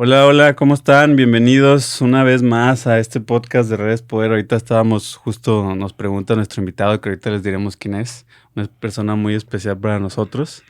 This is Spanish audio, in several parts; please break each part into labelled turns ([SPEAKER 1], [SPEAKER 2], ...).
[SPEAKER 1] Hola, hola, ¿cómo están? Bienvenidos una vez más a este podcast de Redes Poder. Ahorita nos pregunta nuestro invitado, que ahorita les diremos quién es, una persona muy especial para nosotros.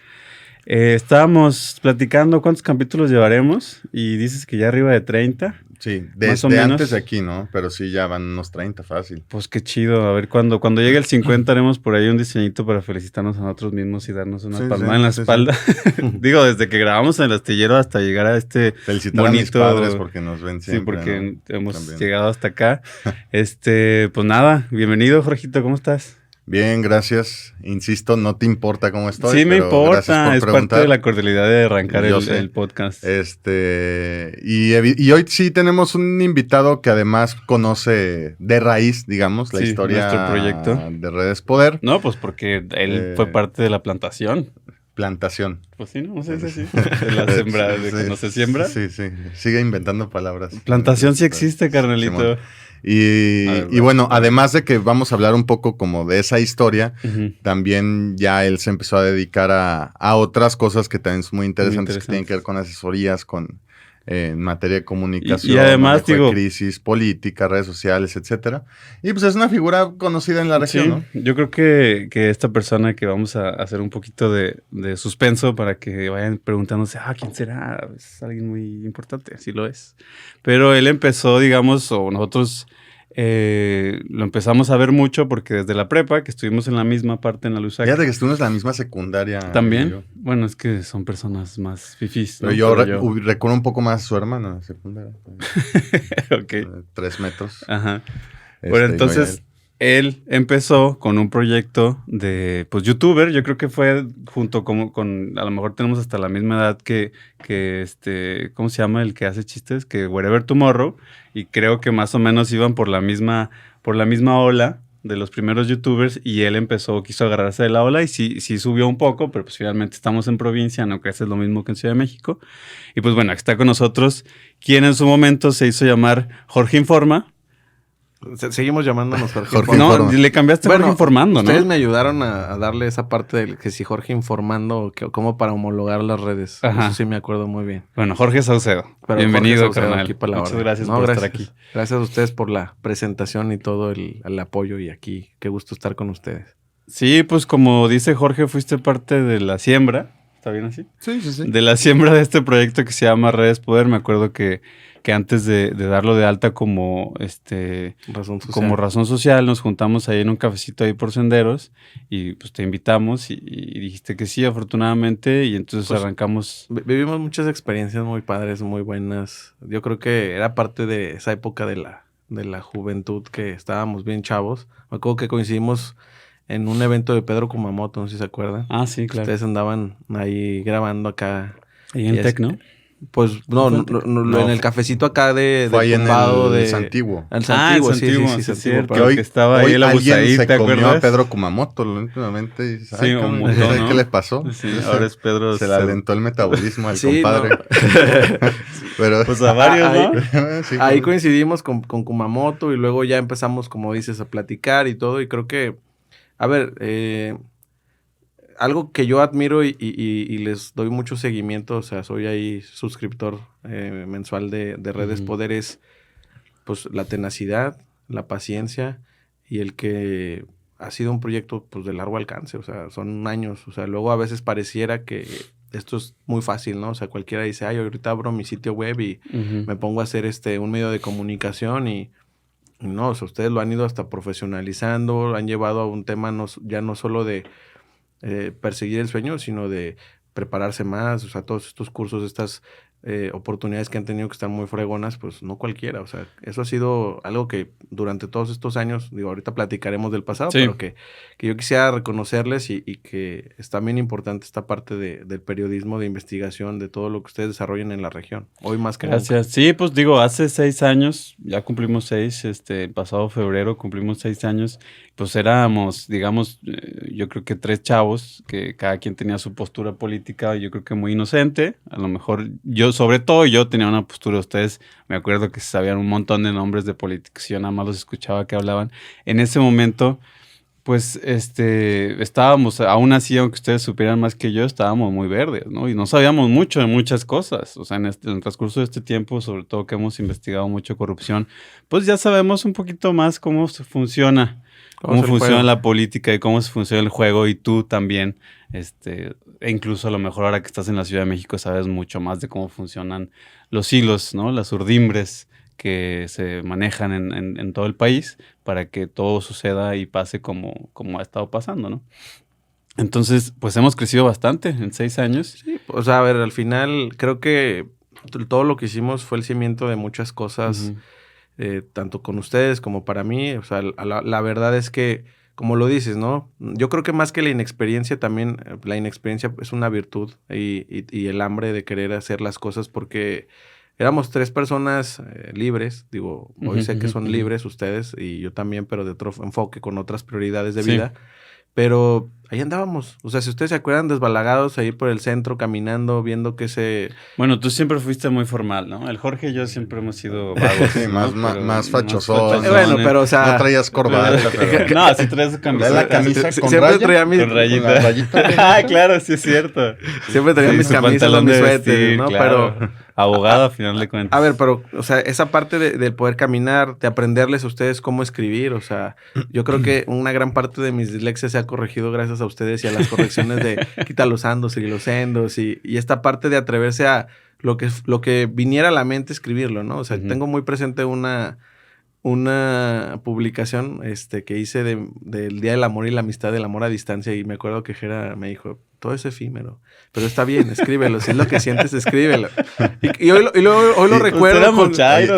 [SPEAKER 1] Estábamos platicando cuántos capítulos llevaremos y dices que ya arriba de 30.
[SPEAKER 2] Sí,
[SPEAKER 1] más o
[SPEAKER 2] desde
[SPEAKER 1] menos.
[SPEAKER 2] antes de aquí, ¿no? Pero sí, ya van unos 30 fácil.
[SPEAKER 1] Pues qué chido. A ver, cuando llegue el 50 haremos por ahí un diseñito para felicitarnos a nosotros mismos y darnos una palmada en la espalda.
[SPEAKER 2] Sí.
[SPEAKER 1] Digo, desde que grabamos en el astillero hasta llegar a este
[SPEAKER 2] felicitar
[SPEAKER 1] bonito...
[SPEAKER 2] a mis padres porque nos ven siempre,
[SPEAKER 1] sí, porque
[SPEAKER 2] ¿no?
[SPEAKER 1] hemos
[SPEAKER 2] También.
[SPEAKER 1] llegado hasta acá. Pues nada, bienvenido, Jorgito, ¿cómo estás?
[SPEAKER 2] Bien, gracias. Insisto, no te importa cómo estoy.
[SPEAKER 1] Sí, me
[SPEAKER 2] pero
[SPEAKER 1] importa.
[SPEAKER 2] Gracias por
[SPEAKER 1] es
[SPEAKER 2] preguntar.
[SPEAKER 1] parte de la cordialidad de arrancar el podcast.
[SPEAKER 2] Y hoy sí tenemos un invitado que además conoce de raíz, digamos, la historia
[SPEAKER 1] nuestro proyecto
[SPEAKER 2] de Redes Poder.
[SPEAKER 1] No, pues porque él fue parte de la plantación.
[SPEAKER 2] Plantación.
[SPEAKER 1] Pues sí, ¿no? Sí. De la sembrada, de que no se siembra.
[SPEAKER 2] Sí. Sigue inventando palabras.
[SPEAKER 1] Plantación sí existe, carnalito.
[SPEAKER 2] Simón. Y bueno, además de que vamos a hablar un poco como de esa historia, también ya él se empezó a dedicar a otras cosas que también son muy interesantes, que tienen que ver con asesorías, en materia de comunicación,
[SPEAKER 1] y además,
[SPEAKER 2] de crisis política, redes sociales, etcétera. Y pues es una figura conocida en la región, ¿no?
[SPEAKER 1] Yo creo que esta persona que vamos a hacer un poquito de suspenso para que vayan preguntándose, ¿quién será? Es alguien muy importante, así lo es. Pero él empezó, digamos, o nosotros lo empezamos a ver mucho porque desde la prepa, que estuvimos en la misma parte en la Lusac.
[SPEAKER 2] Fíjate que estuvimos en la misma secundaria.
[SPEAKER 1] ¿También? Bueno, es que son personas más fifís, ¿no?
[SPEAKER 2] Pero yo recuerdo un poco más a su hermano en la secundaria.
[SPEAKER 1] Ok.
[SPEAKER 2] 3 metros.
[SPEAKER 1] Ajá. Bueno, entonces él empezó con un proyecto de, pues, youtuber. Yo creo que fue junto con a lo mejor tenemos hasta la misma edad que ¿cómo se llama el que hace chistes? Que Wherever Tomorrow. Y creo que más o menos iban por la misma ola de los primeros youtubers, y él quiso agarrarse de la ola y sí subió un poco, pero pues finalmente estamos en provincia, no crees, es lo mismo que en Ciudad de México. Y pues bueno, aquí está con nosotros quien en su momento se hizo llamar Jorge Informa.
[SPEAKER 3] Seguimos llamándonos Jorge
[SPEAKER 1] Informa. No, le cambiaste a Jorge Informando, ¿no?
[SPEAKER 3] Ustedes me ayudaron a darle esa parte de que si Jorge Informando, como para homologar las redes.
[SPEAKER 1] Ajá.
[SPEAKER 3] Eso sí me acuerdo muy bien.
[SPEAKER 1] Bueno, Jorge Saucedo. Bienvenido, carnal.
[SPEAKER 3] Muchas
[SPEAKER 1] gracias por estar aquí.
[SPEAKER 3] Gracias a ustedes por la presentación y todo el apoyo, y aquí, qué gusto estar con ustedes.
[SPEAKER 1] Sí, pues como dice Jorge, fuiste parte de la siembra. ¿Está bien así?
[SPEAKER 2] Sí.
[SPEAKER 1] De la siembra de este proyecto que se llama Redes Poder. Me acuerdo que antes de darlo de alta como razón social, nos juntamos ahí en un cafecito ahí por Senderos y pues te invitamos y dijiste que sí, afortunadamente, y entonces pues arrancamos.
[SPEAKER 3] Vivimos muchas experiencias muy padres, muy buenas. Yo creo que era parte de esa época de la juventud, que estábamos bien chavos. Me acuerdo que coincidimos en un evento de Pedro Kumamoto, no sé si se acuerdan.
[SPEAKER 1] Ah, sí, claro.
[SPEAKER 3] Ustedes andaban ahí grabando acá.
[SPEAKER 1] Ahí en Tec, ¿no?
[SPEAKER 3] Pues no, en el cafecito acá de
[SPEAKER 2] fue ahí en el
[SPEAKER 3] Santiguo.
[SPEAKER 2] El
[SPEAKER 1] Santiguo,
[SPEAKER 3] sí.
[SPEAKER 2] Que hoy estaba ahí el abusaí, ¿te comió a Pedro Kumamoto últimamente.
[SPEAKER 1] Sí, un montón, ¿no?
[SPEAKER 2] ¿Qué le pasó?
[SPEAKER 1] Sí, ahora es Pedro.
[SPEAKER 2] Se le alentó el metabolismo al compadre. No.
[SPEAKER 1] Pero pues a varios, ¿no?
[SPEAKER 3] Sí, ahí coincidimos con Kumamoto, y luego ya empezamos, como dices, a platicar y todo. Y creo que, a ver, algo que yo admiro y les doy mucho seguimiento, o sea, soy ahí suscriptor mensual de Redes Poder, es pues la tenacidad, la paciencia, y el que ha sido un proyecto pues de largo alcance, o sea, son años, o sea, luego a veces pareciera que esto es muy fácil, ¿no? O sea, cualquiera dice, ahorita abro mi sitio web y me pongo a hacer un medio de comunicación, y no, o sea, ustedes lo han ido hasta profesionalizando, lo han llevado a un tema ya no solo de perseguir el sueño, sino de prepararse más, o sea, todos estos cursos, estas oportunidades que han tenido, que están muy fregonas, pues no cualquiera, o sea, eso ha sido algo que durante todos estos años, digo, ahorita platicaremos del pasado, sí, pero que yo quisiera reconocerles, y que es también importante esta parte del periodismo, de investigación, de todo lo que ustedes desarrollan en la región, hoy más que
[SPEAKER 1] Gracias.
[SPEAKER 3] nunca.
[SPEAKER 1] Sí, pues digo, hace 6 años, ya cumplimos 6, el pasado febrero cumplimos 6 años, pues éramos, digamos, yo creo que 3 chavos, que cada quien tenía su postura política, yo creo que muy inocente, a lo mejor sobre todo yo tenía una postura, ustedes me acuerdo que sabían un montón de nombres de políticos, yo nada más los escuchaba que hablaban. En ese momento pues estábamos, aún así, aunque ustedes supieran más que yo, estábamos muy verdes, ¿no? Y no sabíamos mucho de muchas cosas. O sea, en el transcurso de este tiempo, sobre todo que hemos investigado mucho corrupción, pues ya sabemos un poquito más cómo funciona. Cómo funciona la política y cómo funciona el juego, y tú también, e incluso a lo mejor ahora que estás en la Ciudad de México sabes mucho más de cómo funcionan los hilos, ¿no? Las urdimbres que se manejan en todo el país para que todo suceda y pase como ha estado pasando, ¿no? Entonces, pues hemos crecido bastante en 6 años.
[SPEAKER 3] Sí, o sea, a ver, al final creo que todo lo que hicimos fue el cimiento de muchas cosas, tanto con ustedes como para mí. O sea, la verdad es que, como lo dices, ¿no? Yo creo que más que la inexperiencia también, la inexperiencia es una virtud y el hambre de querer hacer las cosas, porque éramos 3 personas libres. Digo, hoy sé que son libres ustedes y yo también, pero de otro enfoque, con otras prioridades de vida. Pero ahí andábamos. O sea, si ustedes se acuerdan, desbalagados ahí por el centro, caminando, viendo que se...
[SPEAKER 1] Bueno, tú siempre fuiste muy formal, ¿no? El Jorge y yo siempre hemos sido vagos.
[SPEAKER 2] Sí, más fachosón.
[SPEAKER 3] Bueno, pero o sea...
[SPEAKER 2] No traías corbata.
[SPEAKER 1] No, sí traías camisa.
[SPEAKER 2] La camisa con
[SPEAKER 3] siempre traía
[SPEAKER 1] con rayita.
[SPEAKER 2] Ah,
[SPEAKER 1] claro, sí es cierto.
[SPEAKER 3] Siempre traía mis camisas, mis suéteres, ¿no?
[SPEAKER 1] Claro.
[SPEAKER 3] Pero...
[SPEAKER 1] Abogado, a final de cuentas.
[SPEAKER 3] A ver, pero, o sea, esa parte del poder caminar, de aprenderles a ustedes cómo escribir, o sea, yo creo que una gran parte de mis dislexias se ha corregido gracias a ustedes y a las correcciones de quita los andos y los endos y esta parte de atreverse a lo que viniera a la mente escribirlo, ¿no? O sea, tengo muy presente una publicación que hice del Día del Amor y la Amistad, del amor a distancia, y me acuerdo que Jera me dijo, todo es efímero, pero está bien, escríbelo, si es lo que sientes, escríbelo. Y hoy lo recuerdo.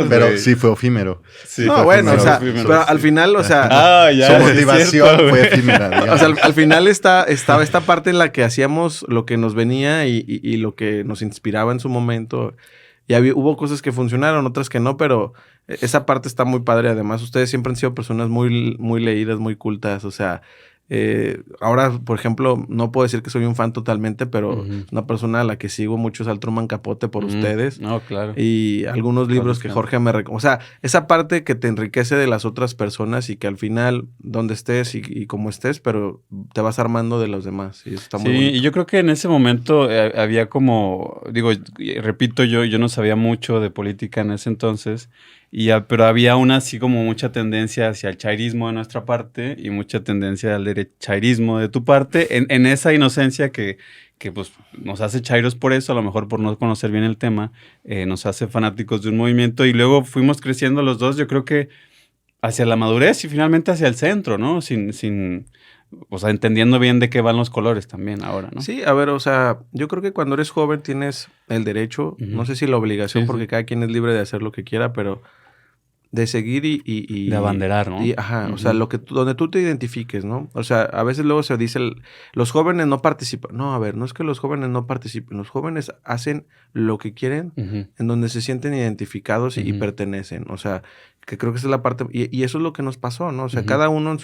[SPEAKER 2] Pero sí fue efímero.
[SPEAKER 3] Sí, no, bueno, efímero, o sea, efímero, pero al final, o sea...
[SPEAKER 2] su motivación fue efímera, digamos.
[SPEAKER 3] O sea, al final estaba esta parte en la que hacíamos lo que nos venía y lo que nos inspiraba en su momento. Y hubo cosas que funcionaron, otras que no, pero esa parte está muy padre. Además, ustedes siempre han sido personas muy, muy leídas, muy cultas. O sea, ahora, por ejemplo, no puedo decir que soy un fan totalmente, pero una persona a la que sigo mucho es al Truman Capote por ustedes.
[SPEAKER 1] No, claro.
[SPEAKER 3] Y algunos libros que Jorge me recomendó. O sea, esa parte que te enriquece de las otras personas y que al final, donde estés y como estés, pero te vas armando de los demás. Y eso está muy bonito.
[SPEAKER 1] Y yo creo que en ese momento había como, digo, repito, yo no sabía mucho de política en ese entonces, pero había así como mucha tendencia hacia el chairismo de nuestra parte y mucha tendencia al derechairismo de tu parte, en esa inocencia que pues nos hace chairos por eso, a lo mejor por no conocer bien el tema, nos hace fanáticos de un movimiento, y luego fuimos creciendo los dos, yo creo que hacia la madurez y finalmente hacia el centro, ¿no? O sea, entendiendo bien de qué van los colores también ahora, ¿no?
[SPEAKER 3] Sí, a ver, o sea, yo creo que cuando eres joven tienes el derecho, no sé si la obligación, porque cada quien es libre de hacer lo que quiera, pero de seguir y
[SPEAKER 1] de abanderar, ¿no?
[SPEAKER 3] O sea, donde tú te identifiques, ¿no? O sea, a veces luego se dice, los jóvenes no participan. No, a ver, no es que los jóvenes no participen. Los jóvenes hacen lo que quieren, en donde se sienten identificados y pertenecen. O sea, que creo que esa es la parte... Y eso es lo que nos pasó, ¿no? O sea, cada uno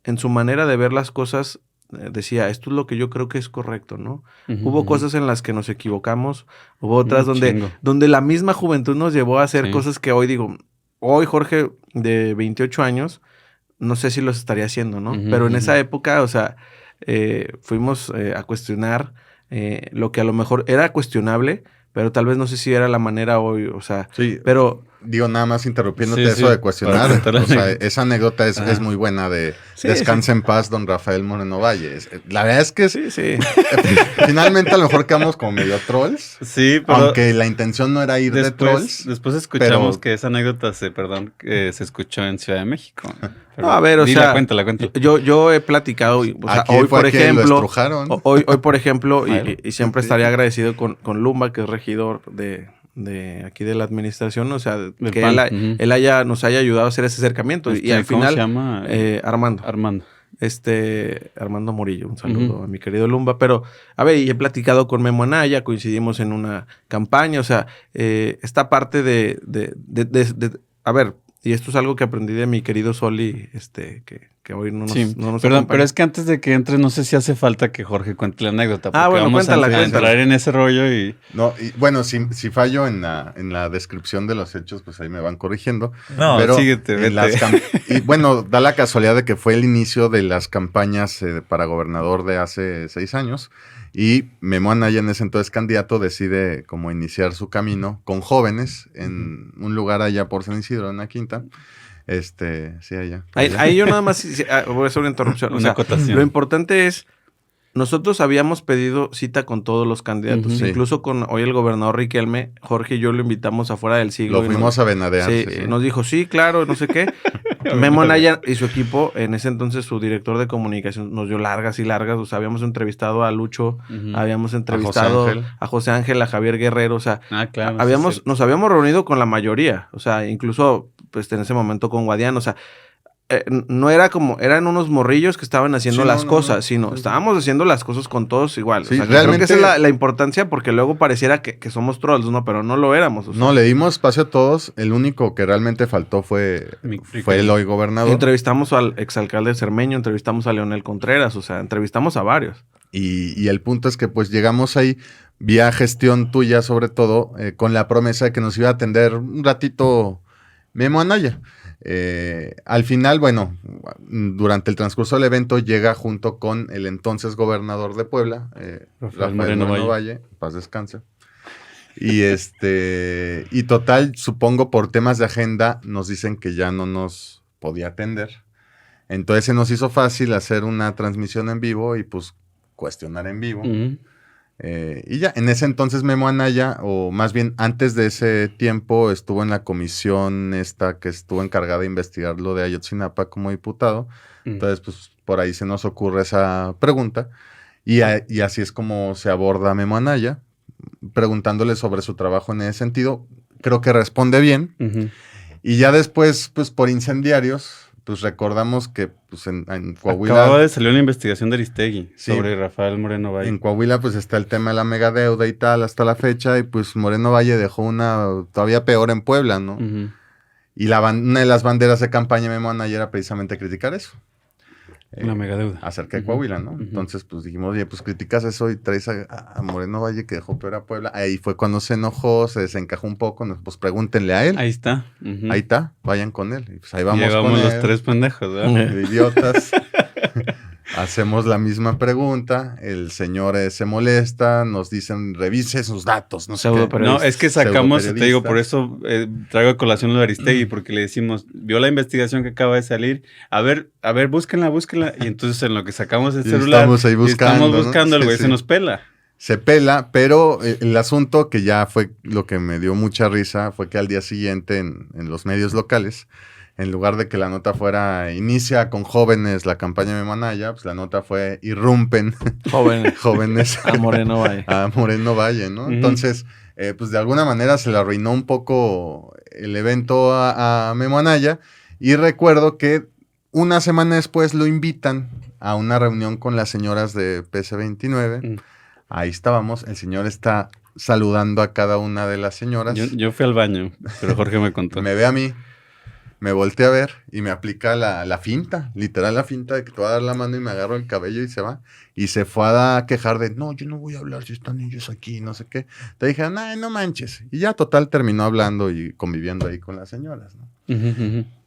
[SPEAKER 3] en su manera de ver las cosas decía, esto es lo que yo creo que es correcto, ¿no? Hubo cosas en las que nos equivocamos, hubo otras donde la misma juventud nos llevó a hacer cosas que hoy digo... Hoy, Jorge, de 28 años, no sé si los estaría haciendo, ¿no? Pero en esa época, o sea, fuimos a cuestionar lo que a lo mejor era cuestionable, pero tal vez no sé si era la manera hoy, o sea,
[SPEAKER 2] sí,
[SPEAKER 3] pero...
[SPEAKER 2] Digo, nada más interrumpiéndote eso de cuestionar. O sea, esa anécdota es muy buena de descansa en paz, don Rafael Moreno Valle. La verdad es que finalmente a lo mejor quedamos como medio trolls.
[SPEAKER 1] Sí, pero...
[SPEAKER 2] Aunque la intención no era ir de trolls.
[SPEAKER 1] Después escuchamos que esa anécdota se escuchó en Ciudad de México.
[SPEAKER 3] No, a ver, o sea...
[SPEAKER 1] Cuéntala.
[SPEAKER 3] Yo he platicado, o sea, hoy, por ejemplo... Hoy, por ejemplo, y siempre estaría agradecido con Lumba, que es regidor de aquí de la administración, o sea, que él nos haya ayudado a hacer ese acercamiento. Y al final,
[SPEAKER 1] ¿cómo se llama?
[SPEAKER 3] Armando. Armando Murillo, un saludo a mi querido Lumba. Pero, a ver, y he platicado con Memo Anaya, coincidimos en una campaña, o sea, esta parte a ver, y esto es algo que aprendí de mi querido Soli, que que hoy no nos
[SPEAKER 1] Perdón, pero es que antes de que entres, no sé si hace falta que Jorge cuente la anécdota.
[SPEAKER 3] Bueno,
[SPEAKER 1] vamos
[SPEAKER 3] cuéntala.
[SPEAKER 1] a entrar en ese rollo y...
[SPEAKER 2] No, y bueno, si fallo en la descripción de los hechos, pues ahí me van corrigiendo.
[SPEAKER 1] No,
[SPEAKER 2] pero
[SPEAKER 1] síguete, vete.
[SPEAKER 2] Y bueno, da la casualidad de que fue el inicio de las campañas para gobernador de hace 6 años. Y Memo Anaya, en ese entonces candidato, decide como iniciar su camino con jóvenes en un lugar allá por San Isidro, en la Quinta. Sí, allá.
[SPEAKER 3] Ahí yo nada más voy a hacer una interrupción. Lo importante es, nosotros habíamos pedido cita con todos los candidatos, incluso con hoy el gobernador Riquelme. Jorge y yo lo invitamos afuera del siglo.
[SPEAKER 2] Lo fuimos a venadear.
[SPEAKER 3] Sí. Nos dijo, sí, claro, no sé qué. Memo Anaya y su equipo, en ese entonces su director de comunicación, nos dio largas y largas. O sea, habíamos entrevistado a Lucho, habíamos entrevistado a José Ángel, a Javier Guerrero. O sea,
[SPEAKER 1] claro,
[SPEAKER 3] nos habíamos reunido con la mayoría. O sea, incluso pues en ese momento con Guadiana. O sea, no era como, eran unos morrillos que estaban haciendo las cosas, sino estábamos haciendo las cosas con todos igual.
[SPEAKER 2] Sí,
[SPEAKER 3] o sea, realmente creo que esa es la importancia, porque luego pareciera que somos trolls, ¿no? Pero no lo éramos. O sea.
[SPEAKER 2] No, le dimos espacio a todos. El único que realmente faltó fue el hoy gobernador.
[SPEAKER 3] Entrevistamos al exalcalde Cermeño, entrevistamos a Leonel Contreras, o sea, entrevistamos a varios.
[SPEAKER 2] Y el punto es que pues llegamos ahí, vía gestión tuya sobre todo, con la promesa de que nos iba a atender un ratito Memo Anaya. Al final, bueno, durante el transcurso del evento llega junto con el entonces gobernador de Puebla, Rafael Moreno Valle, paz descanse. Y total, supongo por temas de agenda nos dicen que ya no nos podía atender. Entonces se nos hizo fácil hacer una transmisión en vivo y pues cuestionar en vivo. Y ya, en ese entonces Memo Anaya, o más bien antes de ese tiempo, estuvo en la comisión esta que estuvo encargada de investigar lo de Ayotzinapa como diputado. Entonces, pues por ahí se nos ocurre esa pregunta. Y así es como se aborda a Memo Anaya, preguntándole sobre su trabajo en ese sentido. Creo que responde bien. Y ya después, pues por incendiarios, pues recordamos que pues en Coahuila...
[SPEAKER 1] Acababa de salir una investigación de Aristegui sobre Rafael Moreno Valle.
[SPEAKER 2] En Coahuila pues está el tema de la megadeuda y tal hasta la fecha, y pues Moreno Valle dejó una todavía peor en Puebla, ¿no? Y una de las banderas de campaña de Memo Anaya era precisamente criticar eso.
[SPEAKER 1] La megadeuda.
[SPEAKER 2] Acerca de Coahuila, ¿no? Entonces, pues dijimos, oye, pues criticas eso y traes a Moreno Valle que dejó peor a Puebla. Ahí fue cuando se enojó, se desencajó un poco. Pues pregúntenle a él.
[SPEAKER 1] Ahí está.
[SPEAKER 2] Ahí está, vayan con él. Y pues ahí vamos
[SPEAKER 1] con él. Los 3 pendejos, ¿verdad?
[SPEAKER 2] Idiotas. Hacemos la misma pregunta, el señor se molesta, nos dicen, revise sus datos, no sé qué.
[SPEAKER 1] No, es que sacamos, te digo, por eso traigo a colación lo de Aristegui, porque le decimos, vio la investigación que acaba de salir, a ver, búsquenla, y entonces en lo que sacamos el celular,
[SPEAKER 2] estamos ahí buscando,
[SPEAKER 1] ¿no? El güey se nos pela.
[SPEAKER 2] Se pela, pero el asunto que ya fue lo que me dio mucha risa fue que al día siguiente en los medios locales, en lugar de que la nota fuera inicia con jóvenes la campaña de Memo Anaya, pues la nota fue irrumpen jóvenes
[SPEAKER 3] a Moreno Valle.
[SPEAKER 2] A Moreno Valle, ¿no? Entonces, pues de alguna manera se le arruinó un poco el evento a Memo Anaya, y recuerdo que una semana después lo invitan a una reunión con las señoras de PC29. Ahí estábamos, el señor está saludando a cada una de las señoras.
[SPEAKER 1] Yo fui al baño, pero Jorge me contó.
[SPEAKER 2] Me ve a mí. Me volteé a ver y me aplica la finta, literal la finta de que te va a dar la mano y me agarro el cabello y se va. Y se fue a quejar de, no, yo no voy a hablar si están ellos aquí, no sé qué. Te dije, no manches. Y ya total terminó hablando y conviviendo ahí con las señoras, ¿no?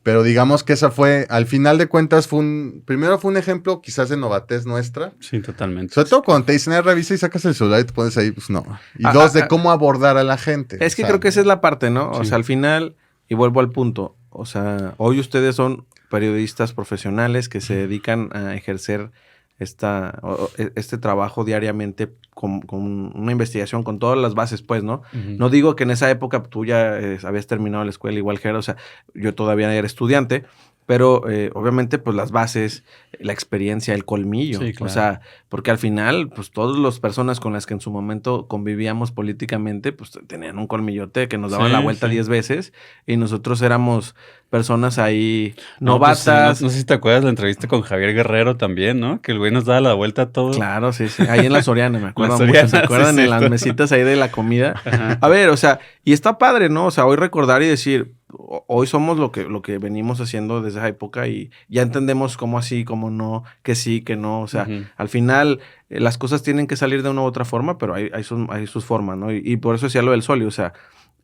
[SPEAKER 2] Pero digamos que esa fue, al final de cuentas, primero fue un ejemplo quizás de novatez nuestra.
[SPEAKER 1] Sí, totalmente.
[SPEAKER 2] Sobre todo cuando te dicen, revisa y sacas el celular y te pones ahí, pues no. Y dos, de cómo abordar a la gente.
[SPEAKER 3] Es que creo que esa es la parte, ¿no? Sí. O sea, al final, y vuelvo al punto, o sea, hoy ustedes son periodistas profesionales que se dedican a ejercer este trabajo diariamente con una investigación con todas las bases, pues, ¿no? No digo que en esa época tú ya habías terminado la escuela igual que era, o sea, yo todavía era estudiante, pero obviamente pues las bases, la experiencia, el colmillo, sí, claro. O sea, porque al final pues todas las personas con las que en su momento convivíamos políticamente pues tenían un colmillote que nos daban la vuelta 10 veces y nosotros éramos personas ahí novatas.
[SPEAKER 1] Pues, no sé si te acuerdas de la entrevista con Javier Guerrero también, ¿no? Que el güey nos daba la vuelta a todo.
[SPEAKER 3] Claro, sí, ahí en la Soriana, me acuerdo mucho, ¿se acuerdan? Sí, en las mesitas ahí de la comida. Ajá. A ver, o sea, y está padre, ¿no? O sea, hoy recordar y decir, hoy somos lo que venimos haciendo desde esa época y ya entendemos cómo así, cómo no, que sí, que no. O sea, al final las cosas tienen que salir de una u otra forma, pero hay sus formas, ¿no? Y por eso decía lo del Soli, o sea,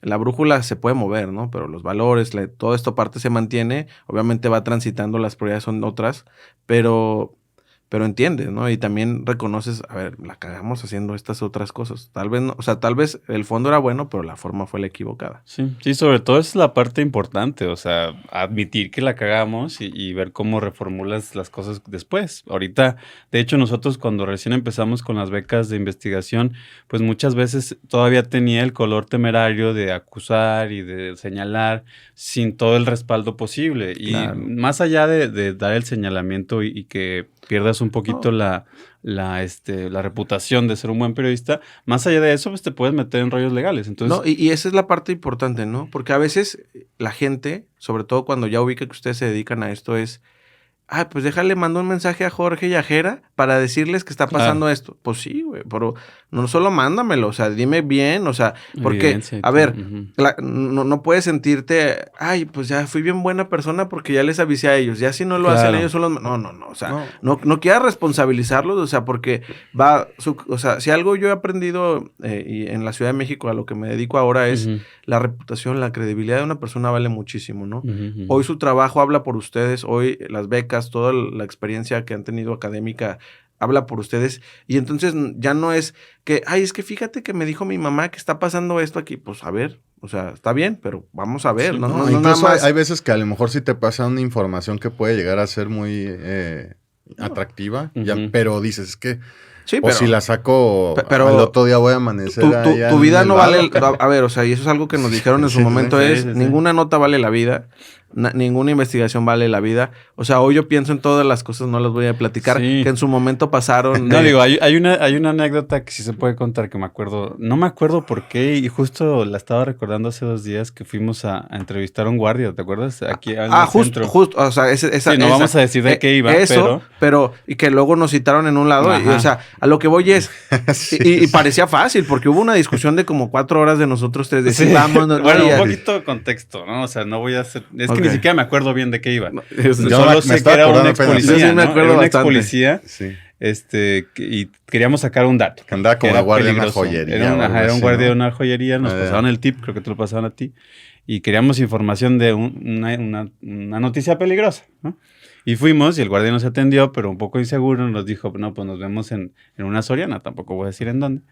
[SPEAKER 3] la brújula se puede mover, ¿no? Pero los valores, todo esto parte se mantiene. Obviamente va transitando, las prioridades son otras, pero entiendes, ¿no? Y también reconoces, a ver, la cagamos haciendo estas otras cosas. Tal vez, no, o sea, tal vez el fondo era bueno, pero la forma fue la equivocada.
[SPEAKER 1] Sí, sobre todo es la parte importante, o sea, admitir que la cagamos y ver cómo reformulas las cosas después. Ahorita, de hecho, nosotros cuando recién empezamos con las becas de investigación, pues muchas veces todavía tenía el color temerario de acusar y de señalar sin todo el respaldo posible. Y más allá de dar el señalamiento y que pierdas un poquito la reputación de ser un buen periodista, más allá de eso, pues te puedes meter en rollos legales. Entonces,
[SPEAKER 3] no, y esa es la parte importante, ¿no? Porque a veces la gente, sobre todo cuando ya ubica que ustedes se dedican a esto, es, pues déjale, mando un mensaje a Jorge y a Jera para decirles que está pasando esto. Pues sí, güey, pero no solo mándamelo, o sea, dime bien, o sea, porque, a ver, no puedes sentirte, pues ya fui bien buena persona porque ya les avisé a ellos, ya si no lo hacen ellos solo, no, o sea, no quieras responsabilizarlos, o sea, porque o sea, si algo yo he aprendido y en la Ciudad de México, a lo que me dedico ahora es la reputación, la credibilidad de una persona vale muchísimo, ¿no? Hoy su trabajo habla por ustedes, hoy las becas, toda la experiencia que han tenido académica habla por ustedes, y entonces ya no es que, es que fíjate que me dijo mi mamá que está pasando esto aquí, pues a ver, o sea, está bien, pero vamos a ver,
[SPEAKER 2] sí,
[SPEAKER 3] no
[SPEAKER 2] incluso
[SPEAKER 3] nada más.
[SPEAKER 2] Hay veces que a lo mejor sí te pasa una información que puede llegar a ser muy atractiva, pero dices, es que
[SPEAKER 3] Sí,
[SPEAKER 2] o si la saco al otro día voy a amanecer
[SPEAKER 3] tu vida no vale a ver, o sea, y eso es algo que nos dijeron en su momento, ninguna nota vale la vida, ninguna investigación vale la vida. O sea, hoy yo pienso en todas las cosas, no las voy a platicar, que en su momento pasaron.
[SPEAKER 1] No, digo, hay una anécdota que sí se puede contar que me acuerdo, no me acuerdo por qué, y justo la estaba recordando hace 2 días que fuimos a entrevistar a un guardia, ¿te acuerdas? Aquí
[SPEAKER 3] justo, o sea, esa
[SPEAKER 1] no vamos a decir de qué iba,
[SPEAKER 3] pero y que luego nos citaron en un lado, y, o sea, a lo que voy es, y parecía fácil, porque hubo una discusión de como 4 horas de nosotros tres, decir, vamos,
[SPEAKER 1] bueno, un poquito de contexto, ¿no? O sea, no voy a hacer, es que ni siquiera me acuerdo bien de qué iba. Solo sé que era un ex policía, ¿no? Era un ex policía, y queríamos sacar un dato.
[SPEAKER 2] Que andaba como guardia de una joyería.
[SPEAKER 1] Era un guardia de una joyería, nos pasaban el tip, creo que te lo pasaban a ti, y queríamos información de una noticia peligrosa, ¿no? Y fuimos y el guardia nos atendió, pero un poco inseguro nos dijo, no, pues nos vemos en una Soriana, tampoco voy a decir en dónde.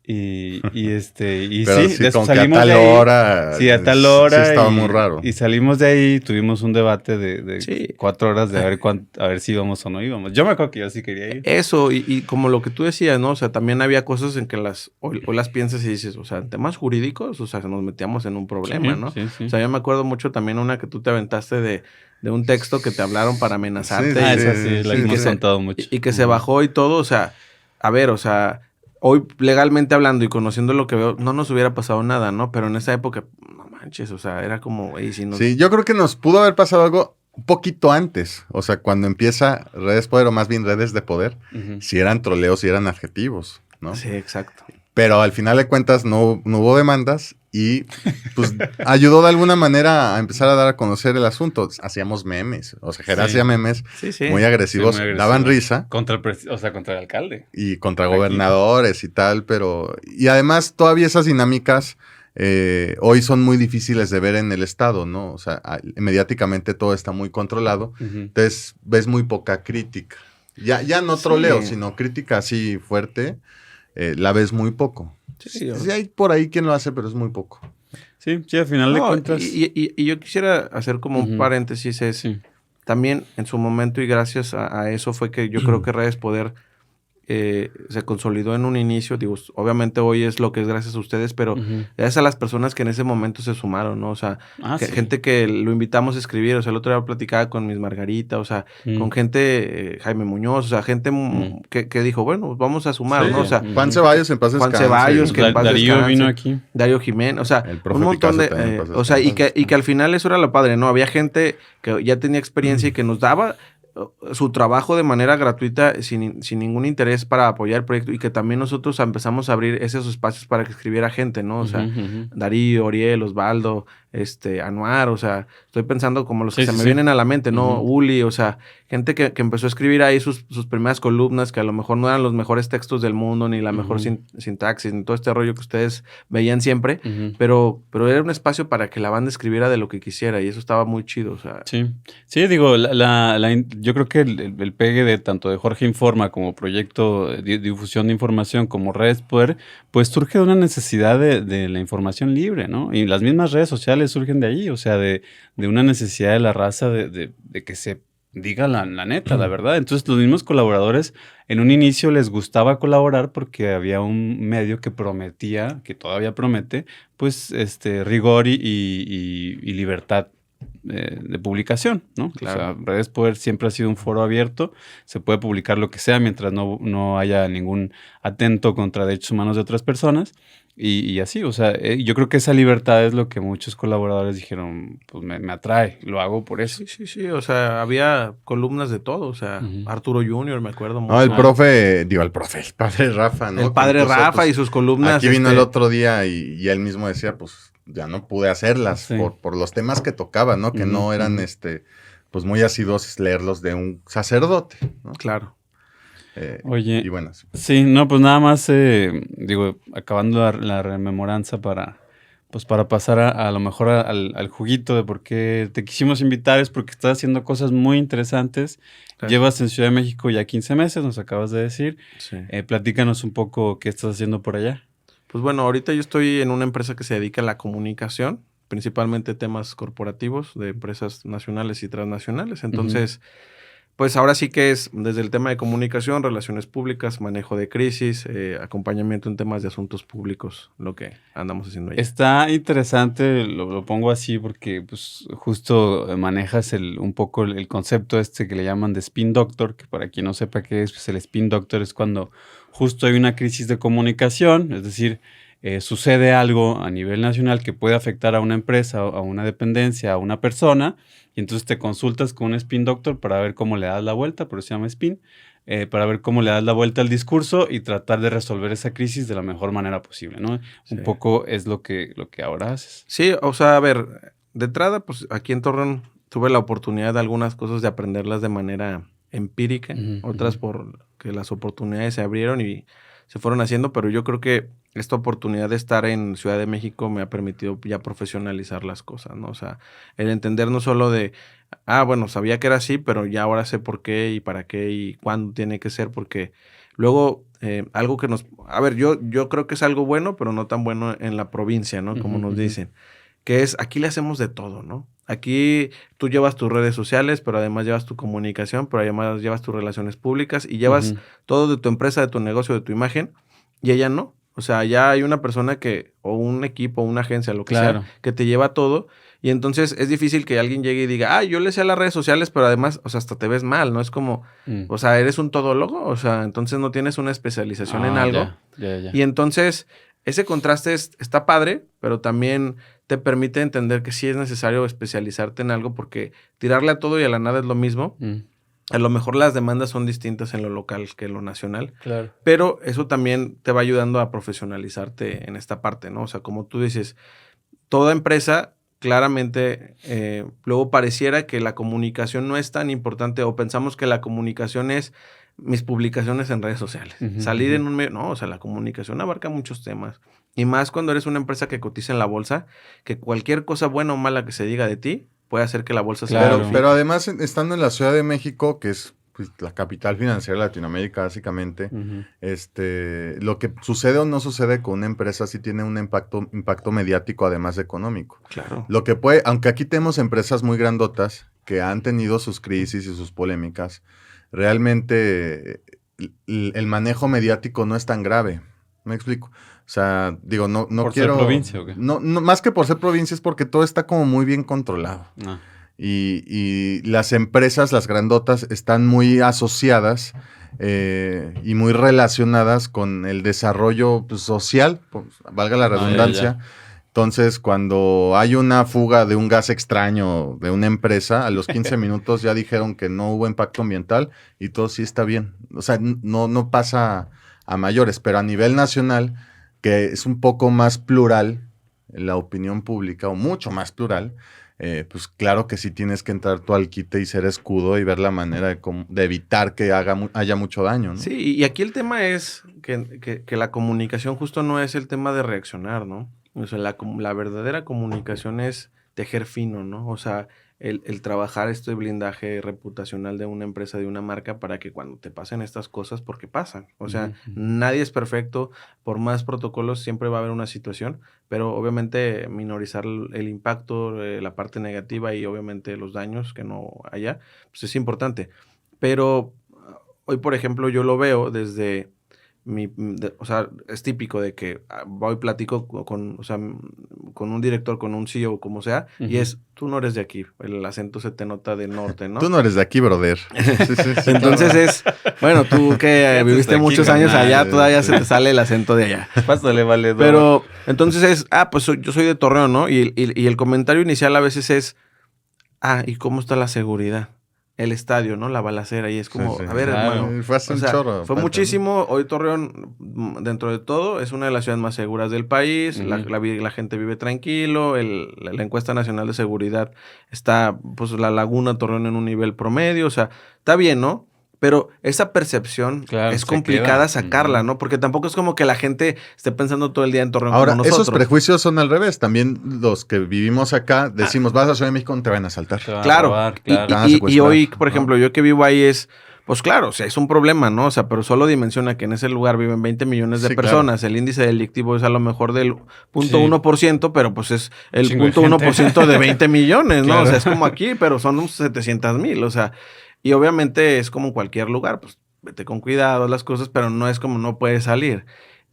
[SPEAKER 1] Y
[SPEAKER 2] pero
[SPEAKER 1] sí,
[SPEAKER 2] salimos de ahí.
[SPEAKER 1] Sí, a tal hora.
[SPEAKER 2] Sí, estaba muy raro.
[SPEAKER 1] Y salimos de ahí, tuvimos un debate de 4 horas de a ver si íbamos o no íbamos. Yo me acuerdo que yo sí quería ir.
[SPEAKER 3] Eso, y como lo que tú decías, ¿no? O sea, también había cosas en que hoy las piensas y dices, o sea, en temas jurídicos, o sea, nos metíamos en un problema, ¿no?
[SPEAKER 1] Sí.
[SPEAKER 3] O sea, yo me acuerdo mucho también una que tú te aventaste de un texto que te hablaron para amenazarte.
[SPEAKER 1] Esa sí, la hemos contado mucho.
[SPEAKER 3] Y que se bajó y todo, o sea, a ver, o sea, hoy legalmente hablando y conociendo lo que veo, no nos hubiera pasado nada, ¿no? Pero en esa época, no manches, o sea, era como...
[SPEAKER 2] Sí, yo creo que nos pudo haber pasado algo un poquito antes. O sea, cuando empieza Redes Poder, o más bien Redes de Poder, si eran troleos, si eran adjetivos, ¿no?
[SPEAKER 3] Sí, exacto.
[SPEAKER 2] Pero al final de cuentas no hubo demandas y pues ayudó de alguna manera a empezar a dar a conocer el asunto. Hacíamos memes, o sea, Jera hacía memes muy agresivos, daban risa.
[SPEAKER 1] Contra el alcalde.
[SPEAKER 2] Y contra gobernadores y tal, pero... Y además todavía esas dinámicas hoy son muy difíciles de ver en el Estado, ¿no? O sea, mediáticamente todo está muy controlado, entonces ves muy poca crítica. Ya no troleo, sino crítica así fuerte. La ves muy poco. Sí, hay por ahí quien lo hace, pero es muy poco.
[SPEAKER 1] Sí, al final de cuentas.
[SPEAKER 3] Y yo quisiera hacer como un paréntesis. También en su momento y gracias a eso fue que yo creo que Redes Poder se consolidó en un inicio. Digo, obviamente hoy es lo que es gracias a ustedes, pero gracias a las personas que en ese momento se sumaron, ¿no? O sea, gente que lo invitamos a escribir. O sea, el otro día platicaba con Miss Margarita, o sea, con gente, Jaime Muñoz, o sea, gente que dijo, bueno, vamos a sumar, ¿no? O sea,
[SPEAKER 2] Juan Ceballos en paz descanse.
[SPEAKER 3] Juan Ceballos, que en paz
[SPEAKER 1] Darío
[SPEAKER 3] descanse.
[SPEAKER 1] Vino aquí.
[SPEAKER 3] Darío Jiménez, o sea, un montón de... o sea, y que al final eso era lo padre, ¿no? Había gente que ya tenía experiencia y que nos daba su trabajo de manera gratuita sin ningún interés para apoyar el proyecto, y que también nosotros empezamos a abrir esos espacios para que escribiera gente, ¿no? O sea, Darío, Oriel, Osvaldo, Anuar, o sea, estoy pensando como los que se me vienen a la mente, ¿no? Uli, o sea, gente que empezó a escribir ahí sus primeras columnas, que a lo mejor no eran los mejores textos del mundo, ni la mejor sintaxis, ni todo este rollo que ustedes veían siempre, pero era un espacio para que la banda escribiera de lo que quisiera, y eso estaba muy chido, o sea.
[SPEAKER 1] Sí, digo, yo creo que el pegue de tanto de Jorge Informa como proyecto de difusión de información como Redes Poder, pues surge de una necesidad de la información libre, ¿no? Y las mismas redes sociales surgen de ahí, o sea, de una necesidad de la raza de que se diga la neta, la verdad. Entonces, los mismos colaboradores en un inicio les gustaba colaborar porque había un medio que prometía, que todavía promete, pues, rigor y libertad de publicación, ¿no?
[SPEAKER 3] Claro.
[SPEAKER 1] O sea, Redes Poder siempre ha sido un foro abierto, se puede publicar lo que sea mientras no haya ningún atento contra derechos humanos de otras personas y así, o sea, yo creo que esa libertad es lo que muchos colaboradores dijeron, pues me atrae, lo hago por eso.
[SPEAKER 3] Sí, o sea, había columnas de todo, o sea, Arturo Junior, me acuerdo mucho.
[SPEAKER 2] No, el padre Rafa, ¿no?
[SPEAKER 3] El padre Rafa y sus columnas.
[SPEAKER 2] Aquí vino el otro día y él mismo decía, pues, ya no pude hacerlas por los temas que tocaba, ¿no? Que no eran, pues, muy asiduos leerlos de un sacerdote, ¿no?
[SPEAKER 3] Claro.
[SPEAKER 1] Oye,
[SPEAKER 2] y bueno,
[SPEAKER 1] sí, no, pues nada más, digo, acabando la rememoranza para pasar a lo mejor al juguito de por qué te quisimos invitar, es porque estás haciendo cosas muy interesantes. Gracias. Llevas en Ciudad de México ya 15 meses, nos acabas de decir.
[SPEAKER 3] Sí.
[SPEAKER 1] Platícanos un poco qué estás haciendo por allá.
[SPEAKER 3] Pues bueno, ahorita yo estoy en una empresa que se dedica a la comunicación, principalmente temas corporativos de empresas nacionales y transnacionales. Entonces, pues ahora sí que es desde el tema de comunicación, relaciones públicas, manejo de crisis, acompañamiento en temas de asuntos públicos, lo que andamos haciendo ahí.
[SPEAKER 1] Está interesante, lo pongo así porque pues justo manejas un poco el concepto que le llaman de spin doctor, que para quien no sepa qué es, pues el spin doctor es cuando justo hay una crisis de comunicación, es decir, sucede algo a nivel nacional que puede afectar a una empresa, a una dependencia, a una persona, y entonces te consultas con un spin doctor para ver cómo le das la vuelta, por eso se llama spin, para ver cómo le das la vuelta al discurso y tratar de resolver esa crisis de la mejor manera posible, ¿no? Sí. Un poco es lo que ahora haces.
[SPEAKER 3] Sí, o sea, a ver, de entrada, pues aquí en Torreón tuve la oportunidad de algunas cosas de aprenderlas de manera empírica, otras porque las oportunidades se abrieron y se fueron haciendo, pero yo creo que esta oportunidad de estar en Ciudad de México me ha permitido ya profesionalizar las cosas, ¿no? O sea, el entender no solo de, bueno, sabía que era así, pero ya ahora sé por qué y para qué y cuándo tiene que ser, porque luego algo que a ver, yo creo que es algo bueno, pero no tan bueno en la provincia, ¿no? Como nos dicen, que es, aquí le hacemos de todo, ¿no? Aquí tú llevas tus redes sociales, pero además llevas tu comunicación, pero además llevas tus relaciones públicas y llevas todo de tu empresa, de tu negocio, de tu imagen, y ella no. O sea, ya hay una persona o un equipo, una agencia, lo que sea, que te lleva todo, y entonces es difícil que alguien llegue y diga, yo le sé a las redes sociales, pero además, o sea, hasta te ves mal, ¿no? Es como, o sea, eres un todólogo, o sea, entonces no tienes una especialización en algo.
[SPEAKER 1] Ya.
[SPEAKER 3] Y entonces, ese contraste está padre, pero también te permite entender que sí es necesario especializarte en algo, porque tirarle a todo y a la nada es lo mismo. A lo mejor las demandas son distintas en lo local que en lo nacional.
[SPEAKER 1] Claro.
[SPEAKER 3] Pero eso también te va ayudando a profesionalizarte en esta parte, ¿no? O sea, como tú dices, toda empresa claramente luego pareciera que la comunicación no es tan importante, o pensamos que la comunicación es mis publicaciones en redes sociales. Salir en un medio, no, o sea, la comunicación abarca muchos temas. Y más cuando eres una empresa que cotiza en la bolsa, que cualquier cosa buena o mala que se diga de ti puede hacer que la bolsa se
[SPEAKER 2] vea. Pero además, estando en la Ciudad de México, que es pues, la capital financiera de Latinoamérica, básicamente, lo que sucede o no sucede con una empresa sí tiene un impacto mediático, además de económico.
[SPEAKER 3] Claro.
[SPEAKER 2] Lo que aunque aquí tenemos empresas muy grandotas que han tenido sus crisis y sus polémicas, realmente el manejo mediático no es tan grave. ¿Me explico? O sea, digo, no quiero...
[SPEAKER 1] ¿Por ser provincia o qué?
[SPEAKER 2] No, más que por ser provincia, es porque todo está como muy bien controlado. Y las empresas, las grandotas, están muy asociadas y muy relacionadas con el desarrollo social, pues, valga la redundancia. Ya. Entonces, cuando hay una fuga de un gas extraño de una empresa, a los 15 minutos ya dijeron que no hubo impacto ambiental y todo sí está bien. O sea, no pasa a mayores, pero a nivel nacional, que es un poco más plural, la opinión pública, o mucho más plural, pues claro que sí tienes que entrar tú al quite y ser escudo y ver la manera de evitar que haya mucho daño, ¿no?
[SPEAKER 3] Sí, y aquí el tema es que la comunicación justo no es el tema de reaccionar, ¿no? O sea, la verdadera comunicación es tejer fino, ¿no? O sea, el trabajar este blindaje reputacional de una empresa, de una marca, para que cuando te pasen estas cosas, porque pasan. O sea, nadie es perfecto, por más protocolos siempre va a haber una situación, pero obviamente minorizar el impacto, la parte negativa y obviamente los daños que no haya, pues es importante. Pero hoy, por ejemplo, yo lo veo desde o sea, es típico de que voy platico con un director, con un CEO, como sea, y tú no eres de aquí, el acento se te nota del norte, ¿no?
[SPEAKER 2] Tú no eres de aquí, brother.
[SPEAKER 3] Sí, entonces bueno, tú que viviste muchos años allá, todavía se te sale el acento de allá.
[SPEAKER 1] Pásale, valedor.
[SPEAKER 3] Pero, entonces pues yo soy de Torreón, ¿no? Y el comentario inicial a veces es, ¿y cómo está la seguridad? El estadio, ¿no? La balacera, y es como, a ver, hermano.
[SPEAKER 2] Fue hace un chorro.
[SPEAKER 3] Fue muchísimo. Hoy Torreón, dentro de todo, es una de las ciudades más seguras del país. La gente vive tranquilo. La encuesta nacional de seguridad está, pues, la Laguna Torreón en un nivel promedio. O sea, está bien, ¿no? Pero esa percepción es complicada sacarla, ¿no? Porque tampoco es como que la gente esté pensando todo el día en Torreón
[SPEAKER 2] como
[SPEAKER 3] nosotros.
[SPEAKER 2] Esos prejuicios son al revés. También los que vivimos acá decimos, vas a Ciudad de México, te van a asaltar.
[SPEAKER 3] Claro. Y hoy, por ejemplo, yo que vivo ahí pues claro, o sea, es un problema, ¿no? O sea, pero solo dimensiona que en ese lugar viven 20 millones de personas. Claro. El índice delictivo es a lo mejor del 0.1%, pero pues es el 0.1% de 20 millones, ¿no? Claro. O sea, es como aquí, pero son 700,000, o sea... Y obviamente es como en cualquier lugar, pues vete con cuidado las cosas, pero no es como no puedes salir.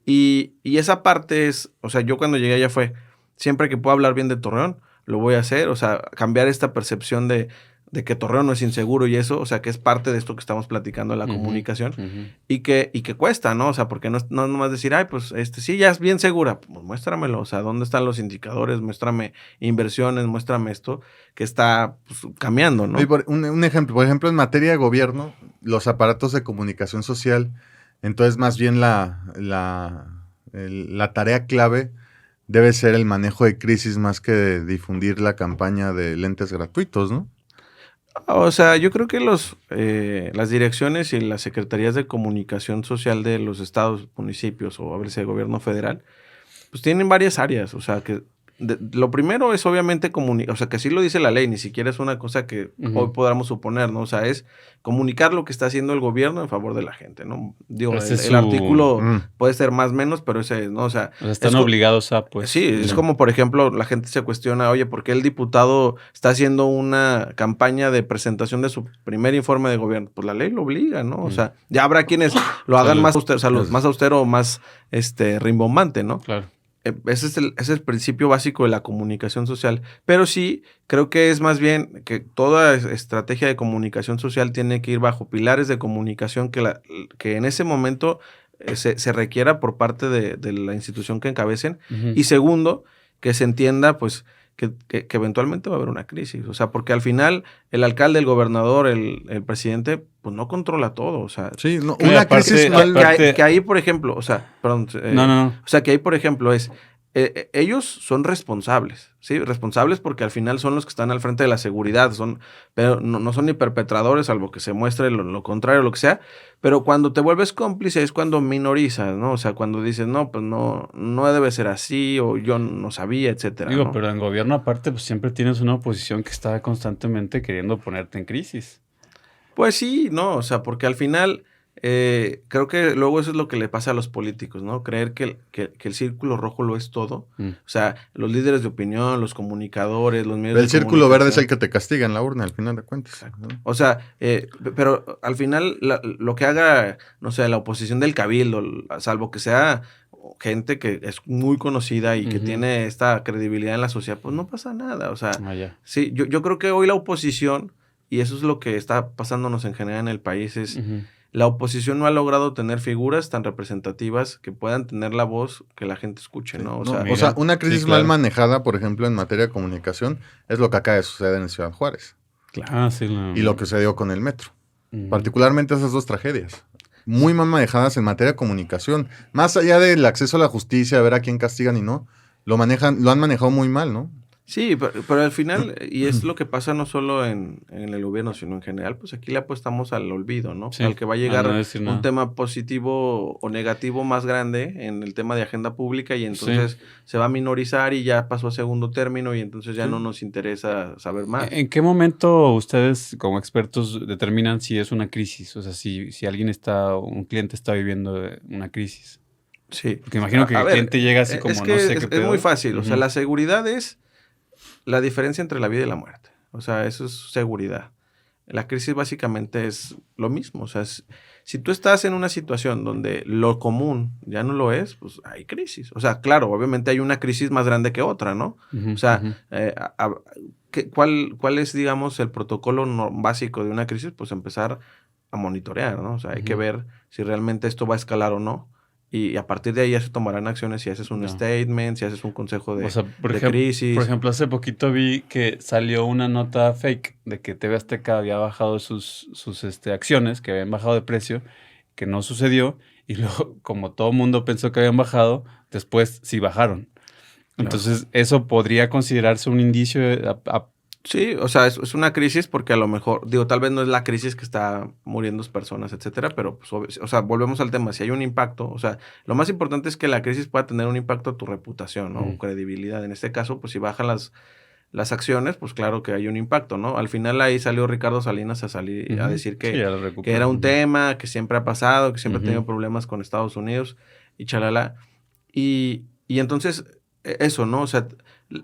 [SPEAKER 3] Y esa parte es, o sea, yo cuando llegué allá fue, siempre que puedo hablar bien de Torreón, lo voy a hacer, o sea, cambiar esta percepción de que Torreón no es inseguro y eso, o sea, que es parte de esto que estamos platicando de la comunicación y que cuesta, ¿no? O sea, porque no nomás decir, pues sí, ya es bien segura, pues muéstramelo, o sea, ¿dónde están los indicadores? Muéstrame inversiones, muéstrame esto que está pues, cambiando, ¿no?
[SPEAKER 2] Y un ejemplo, por ejemplo, en materia de gobierno, los aparatos de comunicación social, entonces más bien la tarea clave debe ser el manejo de crisis más que difundir la campaña de lentes gratuitos, ¿no?
[SPEAKER 3] O sea, yo creo que las direcciones y las secretarías de comunicación social de los estados, municipios o a veces el gobierno federal, pues tienen varias áreas. O sea, que lo primero es obviamente comunicar, o sea, que así lo dice la ley, ni siquiera es una cosa que hoy podamos suponer, ¿no? O sea, es comunicar lo que está haciendo el gobierno en favor de la gente, ¿no? Digo, el artículo puede ser más o menos, pero ese es, ¿no? O sea,
[SPEAKER 1] están obligados a, pues.
[SPEAKER 3] Sí, es como, por ejemplo, la gente se cuestiona, oye, ¿por qué el diputado está haciendo una campaña de presentación de su primer informe de gobierno? Pues la ley lo obliga, ¿no? O sea, ya habrá quienes lo hagan más austero, o sea, más austero o más rimbombante, ¿no?
[SPEAKER 1] Claro.
[SPEAKER 3] Ese es el principio básico de la comunicación social. Pero sí, creo que es más bien que toda estrategia de comunicación social tiene que ir bajo pilares de comunicación que en ese momento se requiera por parte de la institución que encabecen. Y segundo, que se entienda, pues, que eventualmente va a haber una crisis. O sea, porque al final el alcalde, el gobernador, el presidente, pues no controla todo. O sea,
[SPEAKER 2] sí, no, una crisis
[SPEAKER 3] que ahí, por ejemplo, o sea, perdón.
[SPEAKER 1] No.
[SPEAKER 3] O sea, que ahí, por ejemplo, ellos son responsables, ¿sí? Responsables porque al final son los que están al frente de la seguridad, pero no son ni perpetradores, salvo que se muestre lo contrario, lo que sea. Pero cuando te vuelves cómplice es cuando minorizas, ¿no? O sea, cuando dices, no, pues no debe ser así, o yo no sabía, etcétera.
[SPEAKER 1] Digo,
[SPEAKER 3] ¿no?
[SPEAKER 1] Pero en gobierno aparte, pues siempre tienes una oposición que está constantemente queriendo ponerte en crisis.
[SPEAKER 3] Pues sí, no, o sea, porque al final creo que luego eso es lo que le pasa a los políticos, ¿no? Creer que el círculo rojo lo es todo. O sea, los líderes de opinión, los comunicadores, los medios de comunicación.
[SPEAKER 2] El círculo verde es el que te castiga en la urna, al final de cuentas.
[SPEAKER 3] ¿No? O sea, pero al final lo que haga, no sé, la oposición del cabildo, salvo que sea gente que es muy conocida y que tiene esta credibilidad en la sociedad, pues no pasa nada. O sea, sí, yo creo que hoy la oposición, y eso es lo que está pasándonos en general en el país, es la oposición no ha logrado tener figuras tan representativas que puedan tener la voz que la gente escuche, ¿no? O
[SPEAKER 2] sea, una crisis mal manejada, por ejemplo, en materia de comunicación, es lo que acaba de suceder en Ciudad Juárez.
[SPEAKER 1] Claro.
[SPEAKER 2] Y lo que sucedió con el metro. Particularmente esas dos tragedias. Muy mal manejadas en materia de comunicación. Más allá del acceso a la justicia, a ver a quién castigan y no, lo han manejado muy mal, ¿no?
[SPEAKER 3] Sí, pero al final, y es lo que pasa no solo en el gobierno, sino en general, pues aquí le apostamos al olvido, ¿no? Sí, al que va a llegar un tema positivo o negativo más grande en el tema de agenda pública y entonces se va a minorizar y ya pasó a segundo término y entonces ya no nos interesa saber más.
[SPEAKER 1] ¿En qué momento ustedes como expertos determinan si es una crisis? O sea, si alguien un cliente está viviendo una crisis.
[SPEAKER 3] Sí.
[SPEAKER 1] Porque imagino que el cliente llega así como
[SPEAKER 3] no sé qué pedo. Es muy fácil, o sea, la seguridad es la diferencia entre la vida y la muerte. O sea, eso es seguridad. La crisis básicamente es lo mismo. O sea, si tú estás en una situación donde lo común ya no lo es, pues hay crisis. O sea, claro, obviamente hay una crisis más grande que otra, ¿no? O sea, ¿cuál es, digamos, el protocolo básico de una crisis? Pues empezar a monitorear, ¿no? O sea, hay que ver si realmente esto va a escalar o no. Y a partir de ahí ya se tomarán acciones si haces un statement, si haces un consejo de crisis.
[SPEAKER 1] Por ejemplo, hace poquito vi que salió una nota fake de que TV Azteca había bajado sus acciones, que habían bajado de precio, que no sucedió. Y luego, como todo el mundo pensó que habían bajado, después sí bajaron. Entonces, eso podría considerarse un indicio
[SPEAKER 3] Sí, o sea, es una crisis porque a lo mejor, tal vez no es la crisis que está muriendo personas, etcétera, pero, pues, o sea, volvemos al tema, si hay un impacto, o sea, lo más importante es que la crisis pueda tener un impacto a tu reputación, ¿no? Credibilidad. En este caso, pues, si bajan las acciones, pues, claro que hay un impacto, ¿no? Al final ahí salió Ricardo Salinas a decir que era un tema que siempre ha pasado, que siempre ha tenido problemas con Estados Unidos y chalala. Y entonces, eso, ¿no? O sea,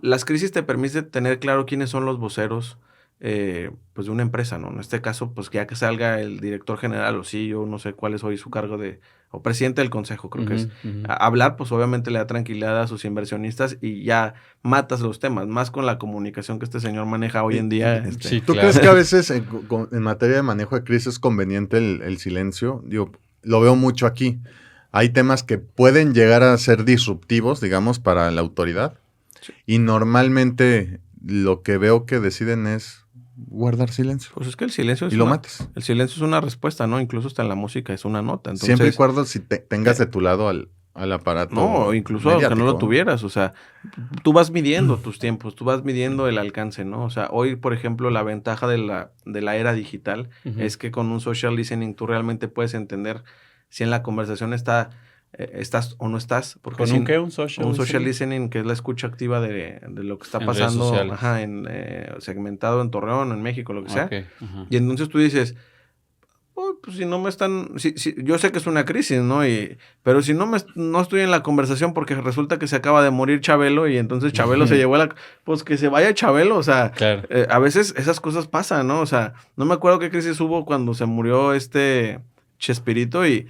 [SPEAKER 3] las crisis te permiten tener claro quiénes son los voceros pues de una empresa, ¿no? En este caso, pues ya que salga el director general o CEO, no sé cuál es hoy su cargo o presidente del consejo, creo que es. Hablar, pues obviamente le da tranquilidad a sus inversionistas y ya matas los temas, más con la comunicación que este señor maneja hoy en día.
[SPEAKER 2] Sí, ¿tú crees que a veces en materia de manejo de crisis es conveniente el silencio? Digo, lo veo mucho aquí. Hay temas que pueden llegar a ser disruptivos, digamos, para la autoridad. Sí. Y normalmente lo que veo que deciden es guardar silencio.
[SPEAKER 3] Pues es que el silencio es
[SPEAKER 2] lo mates.
[SPEAKER 3] El silencio es una respuesta, ¿no? Incluso hasta en la música es una nota. Entonces,
[SPEAKER 2] siempre y cuando si tengas de tu lado al aparato.
[SPEAKER 3] No, incluso mediático, aunque no lo tuvieras. O sea, tú vas midiendo tus tiempos, tú vas midiendo el alcance, ¿no? O sea, hoy, por ejemplo, la ventaja de la era digital es que con un social listening tú realmente puedes entender si en la conversación estás o no estás. Porque
[SPEAKER 1] ¿Con un
[SPEAKER 3] social listening, que es la escucha activa de lo que está pasando segmentado en Torreón, en México, lo que sea. Y entonces tú dices, pues si no me están... yo sé que es una crisis, ¿no? Pero si no estoy en la conversación porque resulta que se acaba de morir Chabelo y entonces Chabelo se llevó pues que se vaya Chabelo, o sea, claro. A veces esas cosas pasan, ¿no? O sea, no me acuerdo qué crisis hubo cuando se murió Chespirito y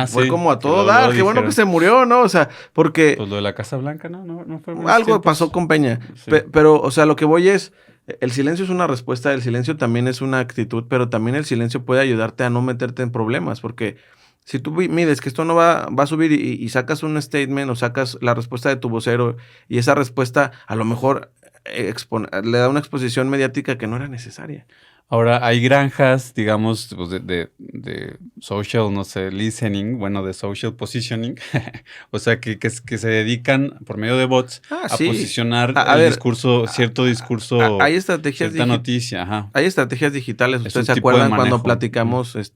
[SPEAKER 3] fue como a todo dar, qué bueno que se murió, ¿no? O sea, porque...
[SPEAKER 1] Pues lo de la Casa Blanca, ¿no? Fue muy
[SPEAKER 3] algo pasó con Peña, sí. Pero, o sea, lo que voy es, el silencio es una respuesta, el silencio también es una actitud, pero también el silencio puede ayudarte a no meterte en problemas, porque si tú mides que esto no va a subir y sacas un statement o sacas la respuesta de tu vocero y esa respuesta a lo mejor le da una exposición mediática que no era necesaria.
[SPEAKER 1] Ahora, hay granjas, digamos, pues de social, no sé, listening, bueno, de social positioning, o sea, que se dedican por medio de bots a posicionar cierto discurso,
[SPEAKER 3] hay estrategias
[SPEAKER 1] cierta noticia. Ajá.
[SPEAKER 3] Hay estrategias digitales, ¿ustedes se acuerdan cuando platicamos? Es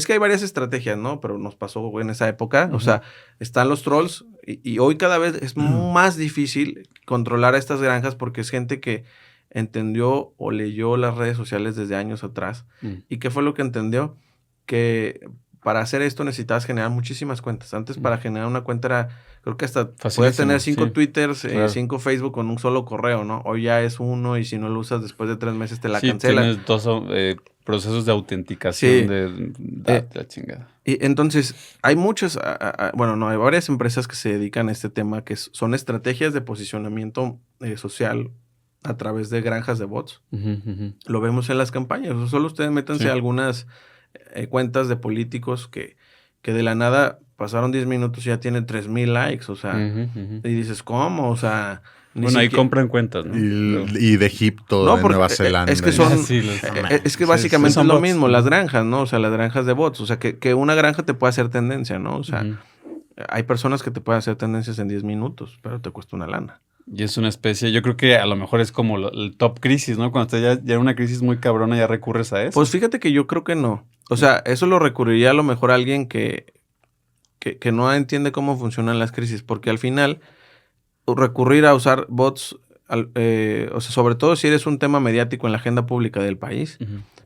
[SPEAKER 3] que hay varias estrategias, ¿no? Pero nos pasó en esa época, o sea, están los trolls y hoy cada vez es más difícil controlar a estas granjas porque es gente que entendió o leyó las redes sociales desde años atrás. ¿Y qué fue lo que entendió? Que para hacer esto necesitabas generar muchísimas cuentas. Antes para generar una cuenta era, creo que hasta puedes tener 5 Twitters, 5 Facebook con un solo correo, ¿no? Hoy ya es uno y si no lo usas después de 3 meses te la cancelan.
[SPEAKER 1] Tienes 2 procesos de autenticación de la chingada.
[SPEAKER 3] Y entonces, hay muchas, hay varias empresas que se dedican a este tema que son estrategias de posicionamiento social a través de granjas de bots. Lo vemos en las campañas. O solo ustedes métanse a algunas cuentas de políticos que de la nada pasaron 10 minutos y ya tienen 3,000 likes. O sea, y dices, ¿cómo? O sea...
[SPEAKER 1] ahí compran cuentas, ¿no?
[SPEAKER 2] Y de Egipto, de Nueva Zelanda.
[SPEAKER 3] Es que es que básicamente es lo mismo, las granjas, ¿no? O sea, las granjas de bots. O sea, que una granja te puede hacer tendencia, ¿no? O sea... hay personas que te pueden hacer tendencias en 10 minutos, pero te cuesta una lana.
[SPEAKER 1] Y es una especie, yo creo que a lo mejor es como el top crisis, ¿no? Cuando estás ya en una crisis muy cabrona, ya recurres a eso.
[SPEAKER 3] Pues fíjate que yo creo que no. O sea, eso lo recurriría a lo mejor a alguien que no entiende cómo funcionan las crisis, porque al final recurrir a usar bots, o sea, sobre todo si eres un tema mediático en la agenda pública del país,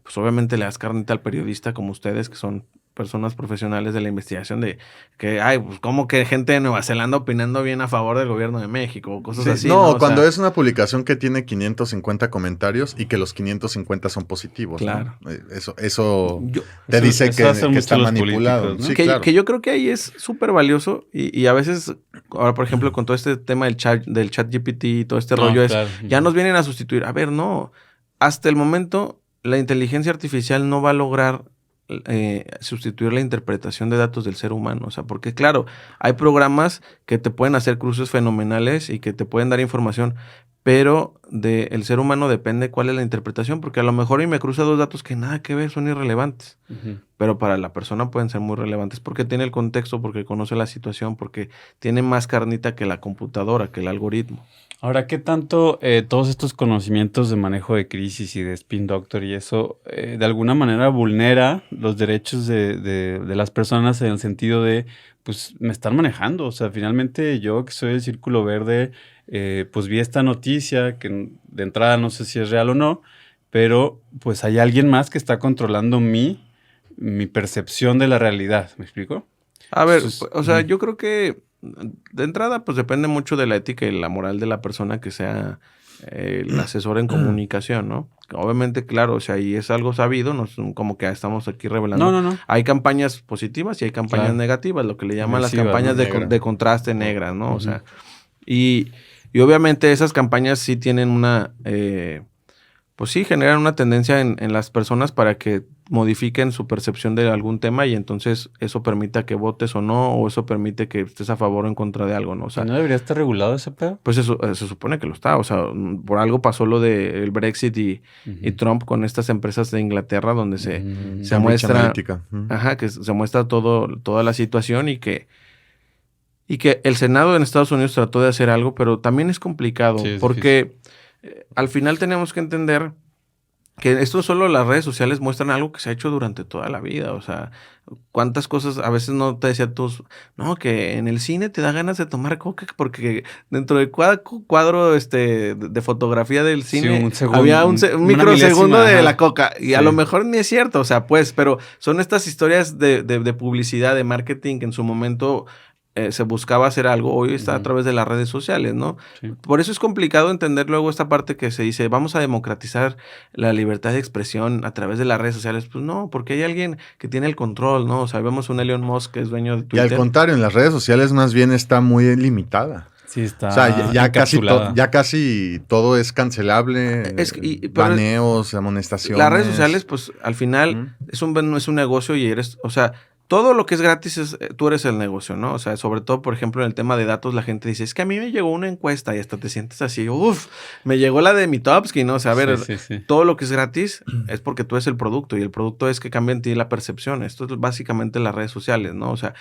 [SPEAKER 3] pues obviamente le das carnita al periodista como ustedes, que son personas profesionales de la investigación, de que, pues como que gente de Nueva Zelanda opinando bien a favor del gobierno de México, o cosas así.
[SPEAKER 2] No, cuando es una publicación que tiene 550 comentarios y que los 550 son positivos.
[SPEAKER 3] Claro.
[SPEAKER 2] ¿no? Eso te dice que está manipulado.
[SPEAKER 3] ¿no? Sí, claro. Que yo creo que ahí es súper valioso y a veces, ahora por ejemplo, con todo este tema del chat GPT y todo este rollo, ya nos vienen a sustituir. A ver, no, hasta el momento la inteligencia artificial no va a lograr sustituir la interpretación de datos del ser humano. O sea, porque claro, hay programas que te pueden hacer cruces fenomenales y que te pueden dar información, pero del ser humano depende cuál es la interpretación, porque a lo mejor me cruza dos datos que nada que ver, son irrelevantes, pero para la persona pueden ser muy relevantes porque tiene el contexto, porque conoce la situación, porque tiene más carnita que la computadora, que el algoritmo.
[SPEAKER 1] Ahora, ¿qué tanto todos estos conocimientos de manejo de crisis y de Spin Doctor y eso de alguna manera vulnera los derechos de las personas en el sentido de, pues, me están manejando? O sea, finalmente yo que soy del Círculo Verde, pues vi esta noticia que de entrada no sé si es real o no, pero pues hay alguien más que está controlando mi percepción de la realidad. ¿Me explico?
[SPEAKER 3] A ver, entonces, o sea, yo creo que de entrada, pues depende mucho de la ética y la moral de la persona que sea el asesor en comunicación, ¿no? Obviamente, claro, o sea, y es algo sabido, no es como que estamos aquí revelando.
[SPEAKER 1] No.
[SPEAKER 3] Hay campañas positivas y hay campañas negativas, lo que le llaman las campañas de contraste negras, ¿no? O sea, y obviamente esas campañas sí tienen una... pues sí, generan una tendencia en las personas para que modifiquen su percepción de algún tema y entonces eso permita que votes o no, o eso permite que estés a favor o en contra de algo, ¿no? O sea,
[SPEAKER 1] ¿no debería estar regulado ese pedo?
[SPEAKER 3] Pues eso se supone que lo está, o sea, por algo pasó lo del Brexit y Trump con estas empresas de Inglaterra donde se muestra... que se muestra toda la situación y que el Senado en Estados Unidos trató de hacer algo, pero también es complicado porque... al final tenemos que entender que esto solo las redes sociales muestran algo que se ha hecho durante toda la vida. O sea, cuántas cosas a veces no te decían tus... No, que en el cine te da ganas de tomar coca porque dentro del cuadro de fotografía del cine había un microsegundo de la coca. Y a lo mejor ni es cierto, o sea, pues, pero son estas historias de publicidad, de marketing que en su momento... se buscaba hacer algo, hoy está a través de las redes sociales, ¿no? Sí. Por eso es complicado entender luego esta parte que se dice, vamos a democratizar la libertad de expresión a través de las redes sociales. Pues no, porque hay alguien que tiene el control, ¿no? O sea, vemos un Elon Musk que es dueño de Twitter.
[SPEAKER 2] Y al contrario, en las redes sociales más bien está muy limitada.
[SPEAKER 1] Sí, está.
[SPEAKER 2] O sea, ya casi todo es cancelable. Baneos, amonestaciones.
[SPEAKER 3] Las redes sociales, pues, al final es un negocio y o sea, todo lo que es gratis, tú eres el negocio, ¿no? O sea, sobre todo, por ejemplo, en el tema de datos, la gente dice, es que a mí me llegó una encuesta y hasta te sientes así, me llegó la de Mitofsky, ¿no? O sea, a ver, todo lo que es gratis es porque tú eres el producto y el producto es que cambia en ti la percepción. Esto es básicamente las redes sociales, ¿no? O sea,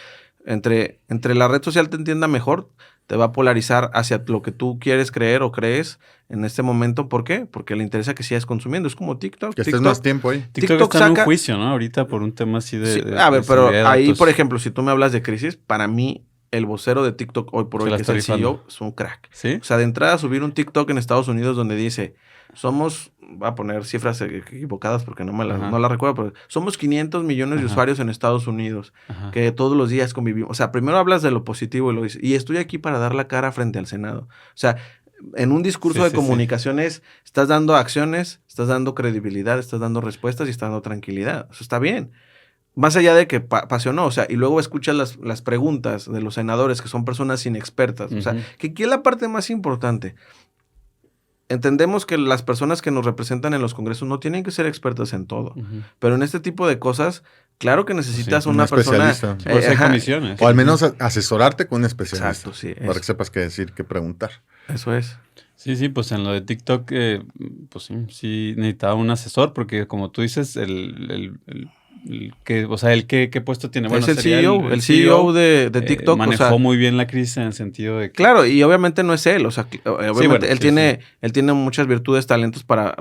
[SPEAKER 3] entre la red social te entienda mejor, te va a polarizar hacia lo que tú quieres creer o crees en este momento. ¿Por qué? Porque le interesa que sigas consumiendo. Es como TikTok.
[SPEAKER 2] Que estés más tiempo ahí.
[SPEAKER 1] TikTok está en un juicio, ¿no? Ahorita por un tema así de...
[SPEAKER 3] a ver, pero ahí, por ejemplo, si tú me hablas de crisis, para mí, el vocero de TikTok hoy por hoy, que es el CEO, es un crack.
[SPEAKER 1] ¿Sí?
[SPEAKER 3] O sea, de entrada subir un TikTok en Estados Unidos donde dice, somos... Va a poner cifras equivocadas porque no la recuerdo, pero somos 500 millones de usuarios en Estados Unidos que todos los días convivimos. O sea, primero hablas de lo positivo y lo dices, y estoy aquí para dar la cara frente al Senado. O sea, en un discurso de comunicaciones estás dando acciones, estás dando credibilidad, estás dando respuestas y estás dando tranquilidad. Eso está bien. Más allá de que pase o no, o sea, y luego escuchas las preguntas de los senadores que son personas inexpertas. O sea, que aquí es la parte más importante. Entendemos que las personas que nos representan en los congresos no tienen que ser expertas en todo, pero en este tipo de cosas, claro que necesitas una persona...
[SPEAKER 1] comisiones.
[SPEAKER 2] O al menos asesorarte con un especialista.
[SPEAKER 3] Exacto, sí.
[SPEAKER 2] Para que sepas qué decir, qué preguntar.
[SPEAKER 3] Eso es.
[SPEAKER 1] Sí, pues en lo de TikTok, pues sí necesitaba un asesor porque como tú dices, o sea, ¿el qué puesto tiene? Bueno,
[SPEAKER 3] es el CEO, el CEO de TikTok.
[SPEAKER 1] Manejó muy bien la crisis en el sentido de que...
[SPEAKER 3] Claro, y obviamente no es él, o sea, obviamente él tiene muchas virtudes, talentos para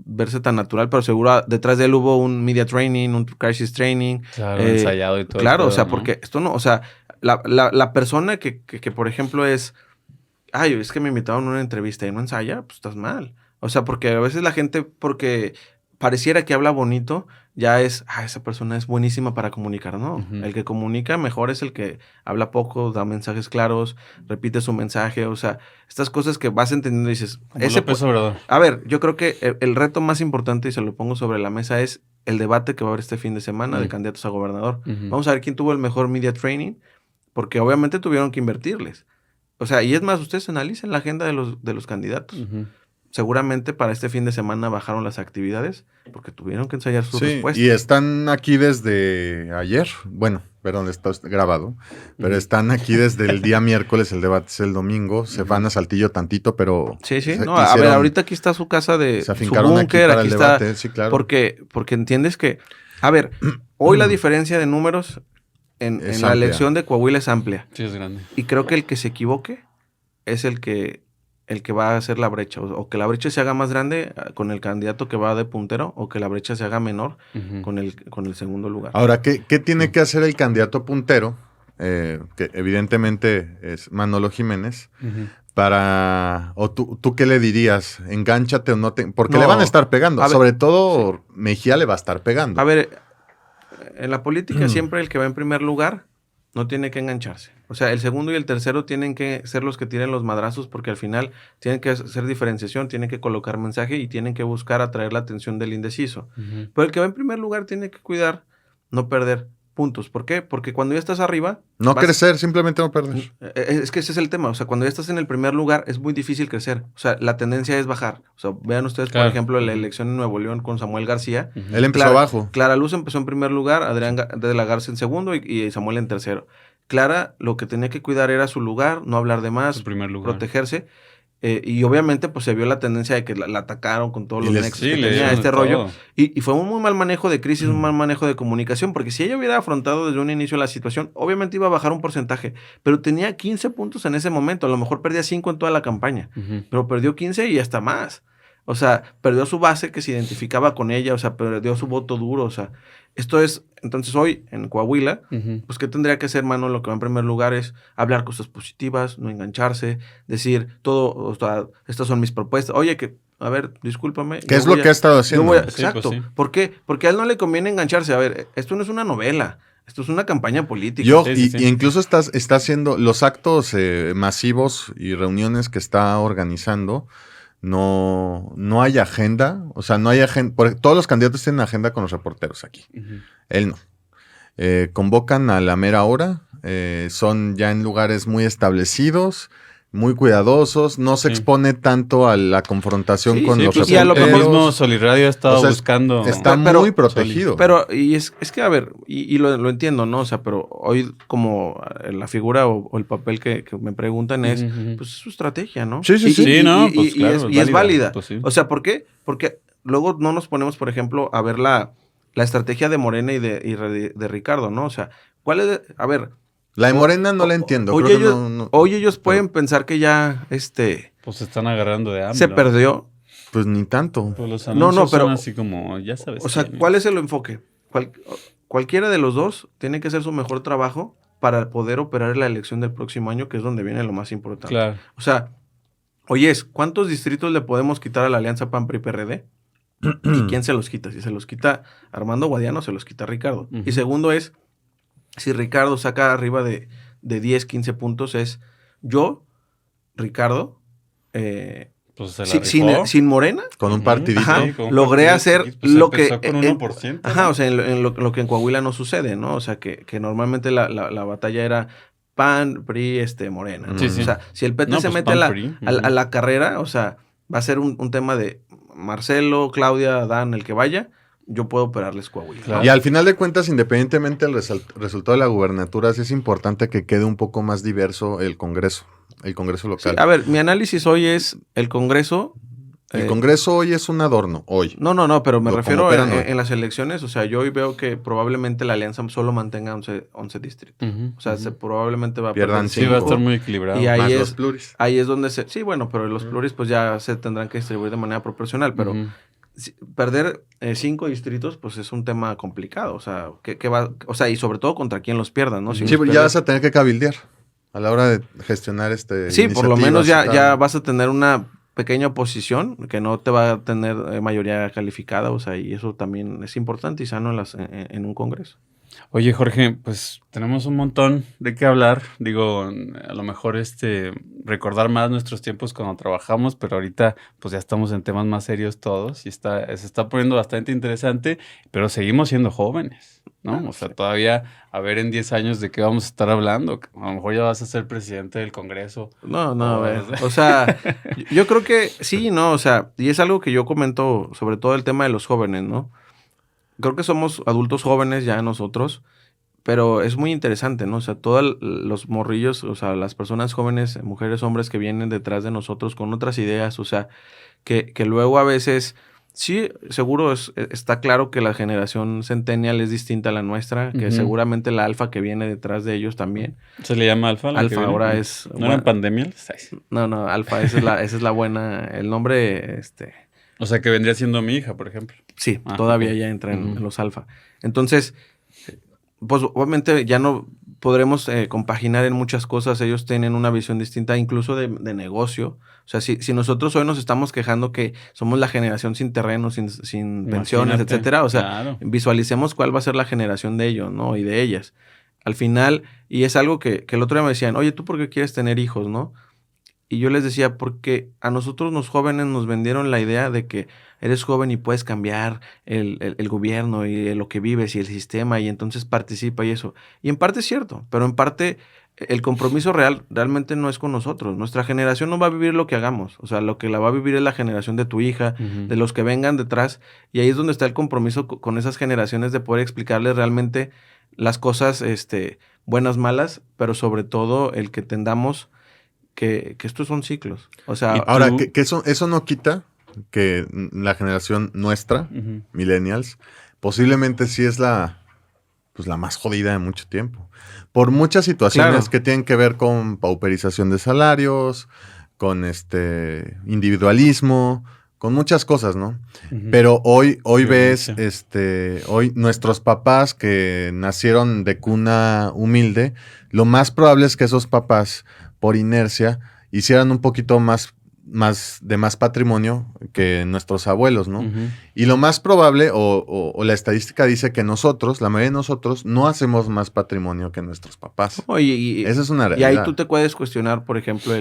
[SPEAKER 3] verse tan natural, pero seguro detrás de él hubo un media training, un crisis training.
[SPEAKER 1] Claro, ensayado y todo.
[SPEAKER 3] Claro, o sea, porque esto no, o sea, la persona que, por ejemplo, es que me invitaron a una entrevista y no ensaya, pues estás mal. O sea, porque a veces la gente, porque pareciera que habla bonito, ya es, esa persona es buenísima para comunicar, ¿no? Uh-huh. El que comunica mejor es el que habla poco, da mensajes claros, repite su mensaje, o sea, estas cosas que vas entendiendo y dices... A ver, yo creo que el reto más importante, y se lo pongo sobre la mesa, es el debate que va a haber este fin de semana de candidatos a gobernador. Uh-huh. Vamos a ver quién tuvo el mejor media training, porque obviamente tuvieron que invertirles. O sea, y es más, ustedes analicen la agenda de los candidatos. Uh-huh. Seguramente para este fin de semana bajaron las actividades porque tuvieron que ensayar sus respuestas.
[SPEAKER 2] Y están aquí desde ayer. Bueno, perdón, está grabado. Pero están aquí desde el día miércoles, el debate es el domingo. Se van a Saltillo tantito, pero...
[SPEAKER 3] Sí. No, a ver, ahorita aquí está su casa de...
[SPEAKER 2] Se afincaron su búnker, aquí está... Debate. Sí, claro.
[SPEAKER 3] Porque entiendes que... A ver, hoy la diferencia de números en la elección de Coahuila es amplia.
[SPEAKER 1] Sí, es grande.
[SPEAKER 3] Y creo que el que se equivoque es el que va a hacer la brecha, o que la brecha se haga más grande con el candidato que va de puntero, o que la brecha se haga menor uh-huh. con el segundo lugar.
[SPEAKER 2] Ahora, ¿qué tiene que hacer el candidato puntero? Que evidentemente es Manolo Jiménez, uh-huh. O tú qué le dirías, engánchate o no porque le van a estar pegando, sobre todo Mejía le va a estar pegando.
[SPEAKER 3] A ver, en la política siempre el que va en primer lugar no tiene que engancharse. O sea, el segundo y el tercero tienen que ser los que tiren los madrazos porque al final tienen que hacer diferenciación, tienen que colocar mensaje y tienen que buscar atraer la atención del indeciso. Uh-huh. Pero el que va en primer lugar tiene que cuidar no perder puntos. ¿Por qué? Porque cuando ya estás arriba...
[SPEAKER 2] No crecer, simplemente no perder.
[SPEAKER 3] Es que ese es el tema. O sea, cuando ya estás en el primer lugar es muy difícil crecer. O sea, la tendencia es bajar. O sea, vean ustedes, por ejemplo, la elección en Nuevo León con Samuel García.
[SPEAKER 2] Uh-huh. Él empezó abajo.
[SPEAKER 3] Clara Luz empezó en primer lugar, Adrián de la Garza en segundo y Samuel en tercero. Clara lo que tenía que cuidar era su lugar, no hablar de más, protegerse. Y obviamente pues se vio la tendencia de que la atacaron con todos los nexos que tenía este rollo. Y fue un muy mal manejo de crisis, un mal manejo de comunicación, porque si ella hubiera afrontado desde un inicio la situación, obviamente iba a bajar un porcentaje, pero tenía 15 puntos en ese momento, a lo mejor perdía 5 en toda la campaña, uh-huh. pero perdió 15 y hasta más. O sea, perdió su base que se identificaba con ella, o sea, perdió su voto duro, o sea, esto es, entonces hoy en Coahuila, uh-huh. pues ¿qué tendría que hacer, mano? Lo que va en primer lugar es hablar cosas positivas, no engancharse, decir todo, o sea, estas son mis propuestas. Oye, a ver, discúlpame.
[SPEAKER 2] ¿Qué es lo que ha estado haciendo?
[SPEAKER 3] Exacto. Pues sí. ¿Por qué? Porque a él no le conviene engancharse. A ver, esto no es una novela. Esto es una campaña política.
[SPEAKER 2] Y incluso está haciendo los actos masivos y reuniones que está organizando. No hay agenda, o sea, no hay agenda. Todos los candidatos tienen agenda con los reporteros aquí. Uh-huh. Él no. Convocan a la mera hora, son ya en lugares muy establecidos, muy cuidadosos, no se expone tanto a la confrontación con los reporteros.
[SPEAKER 1] Y a lo mismo Solirradio ha estado buscando.
[SPEAKER 2] Está muy protegido.
[SPEAKER 3] Pero, y es que, a ver, y lo entiendo, ¿no? O sea, pero hoy como la figura o el papel que me preguntan es, uh-huh. pues es su estrategia, ¿no?
[SPEAKER 2] Sí.
[SPEAKER 1] Pues claro,
[SPEAKER 3] es válida. Pues sí. O sea, ¿por qué? Porque luego no nos ponemos, por ejemplo, a ver la estrategia de Morena y de Ricardo, ¿no? O sea, ¿cuál es? A ver...
[SPEAKER 2] La de Morena no la entiendo.
[SPEAKER 3] Hoy ellos pueden pensar que ya,
[SPEAKER 1] pues se están agarrando de hambre.
[SPEAKER 3] Se perdió.
[SPEAKER 2] Pues ni tanto.
[SPEAKER 1] Pues los anuncios son así como, ya sabes.
[SPEAKER 3] O sea, ¿cuál es el enfoque? Cualquiera de los dos tiene que hacer su mejor trabajo para poder operar la elección del próximo año, que es donde viene lo más importante.
[SPEAKER 1] Claro.
[SPEAKER 3] O sea, ¿cuántos distritos le podemos quitar a la alianza PAN-PRI-PRD? ¿Y quién se los quita? Si se los quita Armando Guadiano, se los quita Ricardo. Uh-huh. Y segundo es, si Ricardo saca arriba de 10, 15 puntos, es yo, Ricardo,
[SPEAKER 1] pues
[SPEAKER 3] sin Morena.
[SPEAKER 2] Con un partidito.
[SPEAKER 3] Ajá, logré hacer
[SPEAKER 1] pues
[SPEAKER 3] lo que...
[SPEAKER 1] con 1%.
[SPEAKER 3] Ajá, o sea, en lo que en Coahuila no sucede, ¿no? O sea, que normalmente la batalla era PAN, PRI, Morena, ¿no?
[SPEAKER 1] Sí.
[SPEAKER 3] O sea, si el PT se mete a la carrera, o sea, va a ser un tema de Marcelo, Claudia, Dan, el que vaya... yo puedo operarles Coahuila.
[SPEAKER 2] Claro. Y al final de cuentas, independientemente del resultado de la gubernatura, sí es importante que quede un poco más diverso el Congreso local.
[SPEAKER 3] Sí, a ver, mi análisis hoy es el Congreso
[SPEAKER 2] El Congreso hoy es un adorno, hoy.
[SPEAKER 3] No, pero me refiero en las elecciones, o sea, yo hoy veo que probablemente la alianza solo mantenga 11 distritos. O sea, probablemente va a
[SPEAKER 2] perder 5.
[SPEAKER 1] Sí, va a estar muy equilibrado.
[SPEAKER 3] Y ahí
[SPEAKER 2] más
[SPEAKER 3] es,
[SPEAKER 2] los pluris.
[SPEAKER 3] Ahí es donde sí, bueno, pero los pluris pues ya se tendrán que distribuir de manera proporcional, pero perder 5 distritos pues es un tema complicado, o sea, ¿qué va? O sea, y sobre todo contra quién los pierdan, ¿no?
[SPEAKER 2] Si ya vas a tener que cabildear a la hora de gestionar
[SPEAKER 3] Sí, por lo menos ya vas a tener una pequeña oposición que no te va a tener mayoría calificada, o sea, y eso también es importante y sano en un congreso.
[SPEAKER 1] Oye, Jorge, pues tenemos un montón de qué hablar. Digo, a lo mejor recordar más nuestros tiempos cuando trabajamos, pero ahorita pues ya estamos en temas más serios todos y se está poniendo bastante interesante, pero seguimos siendo jóvenes, ¿no? O sea, todavía a ver en 10 años de qué vamos a estar hablando. A lo mejor ya vas a ser presidente del Congreso.
[SPEAKER 3] No, a ver. O sea, yo creo que sí, ¿no? O sea, y es algo que yo comento sobre todo el tema de los jóvenes, ¿no? Creo que somos adultos jóvenes ya nosotros, pero es muy interesante, ¿no? O sea, todos los morrillos, o sea, las personas jóvenes, mujeres, hombres que vienen detrás de nosotros con otras ideas, o sea, que luego a veces, sí, seguro está claro que la generación centennial es distinta a la nuestra, que seguramente la alfa que viene detrás de ellos también.
[SPEAKER 1] ¿Se le llama alfa?
[SPEAKER 3] Alfa ahora es...
[SPEAKER 1] ¿No era pandemia?
[SPEAKER 3] No, alfa, esa es la buena, el nombre,
[SPEAKER 1] O sea, que vendría siendo mi hija, por ejemplo.
[SPEAKER 3] Sí, todavía ya entra en los alfa. Entonces, pues obviamente ya no podremos compaginar en muchas cosas. Ellos tienen una visión distinta, incluso de negocio. O sea, si nosotros hoy nos estamos quejando que somos la generación sin terreno, sin pensiones, etcétera, o sea, visualicemos cuál va a ser la generación de ellos, ¿no? Y de ellas. Al final, y es algo que el otro día me decían, oye, ¿tú por qué quieres tener hijos, no? Y yo les decía, porque a nosotros los jóvenes nos vendieron la idea de que eres joven y puedes cambiar el gobierno y lo que vives y el sistema y entonces participa y eso. Y en parte es cierto, pero en parte el compromiso realmente no es con nosotros. Nuestra generación no va a vivir lo que hagamos. O sea, lo que la va a vivir es la generación de tu hija, de los que vengan detrás. Y ahí es donde está el compromiso con esas generaciones de poder explicarles realmente las cosas buenas, malas, pero sobre todo el que tendamos que estos son ciclos. O sea,
[SPEAKER 2] ahora, que eso no quita que la generación nuestra, millennials, posiblemente sí es la más jodida de mucho tiempo. Por muchas situaciones que tienen que ver con pauperización de salarios, con individualismo, con muchas cosas, ¿no? Pero hoy ves, hoy nuestros papás que nacieron de cuna humilde, lo más probable es que esos papás, por inercia, hicieran un poquito más patrimonio que nuestros abuelos, ¿no? Y lo más probable, o la estadística dice que nosotros, la mayoría de nosotros, no hacemos más patrimonio que nuestros papás. Esa es una realidad.
[SPEAKER 3] Y ahí tú te puedes cuestionar, por ejemplo,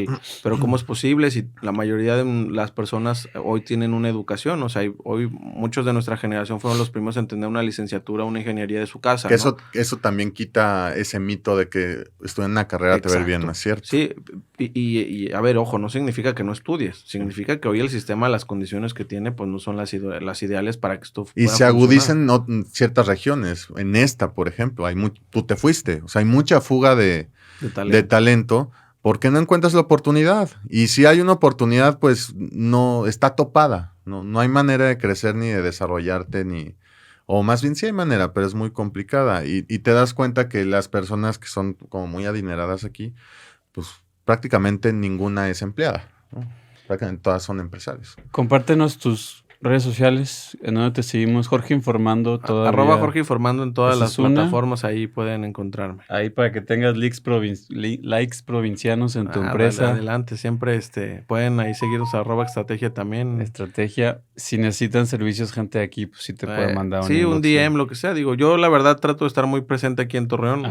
[SPEAKER 3] pero ¿cómo es posible si la mayoría de las personas hoy tienen una educación? O sea, hoy muchos de nuestra generación fueron los primeros en tener una licenciatura, una ingeniería de su casa,
[SPEAKER 2] que
[SPEAKER 3] ¿no?
[SPEAKER 2] Eso también quita ese mito de que estudiar una carrera te va a ir bien, ¿no es cierto?
[SPEAKER 3] Sí, y a ver, ojo, no significa que no estudies. Significa que hoy el sistema, las condiciones que tiene, pues no son las ideales para que esto pueda
[SPEAKER 2] y se agudicen ciertas regiones. En esta, por ejemplo, tú te fuiste. O sea, hay mucha fuga de talento porque no encuentras la oportunidad. Y si hay una oportunidad, pues no está topada. No hay manera de crecer ni de desarrollarte o más bien sí hay manera, pero es muy complicada. Y te das cuenta que las personas que son como muy adineradas aquí, pues prácticamente ninguna es empleada, ¿no? Prácticamente todas son empresarios.
[SPEAKER 1] Compártenos tus redes sociales, en donde te seguimos. Jorge Informando todavía.
[SPEAKER 3] @Jorge Informando en todas las plataformas, ahí pueden encontrarme.
[SPEAKER 1] Ahí para que tengas likes provincianos en tu empresa.
[SPEAKER 3] Adelante, siempre pueden ahí seguirnos @estrategia también.
[SPEAKER 1] Estrategia, si necesitan servicios gente de aquí, pues sí te pueden mandar
[SPEAKER 3] un inbox, un DM, lo que sea. Digo, yo la verdad trato de estar muy presente aquí en Torreón.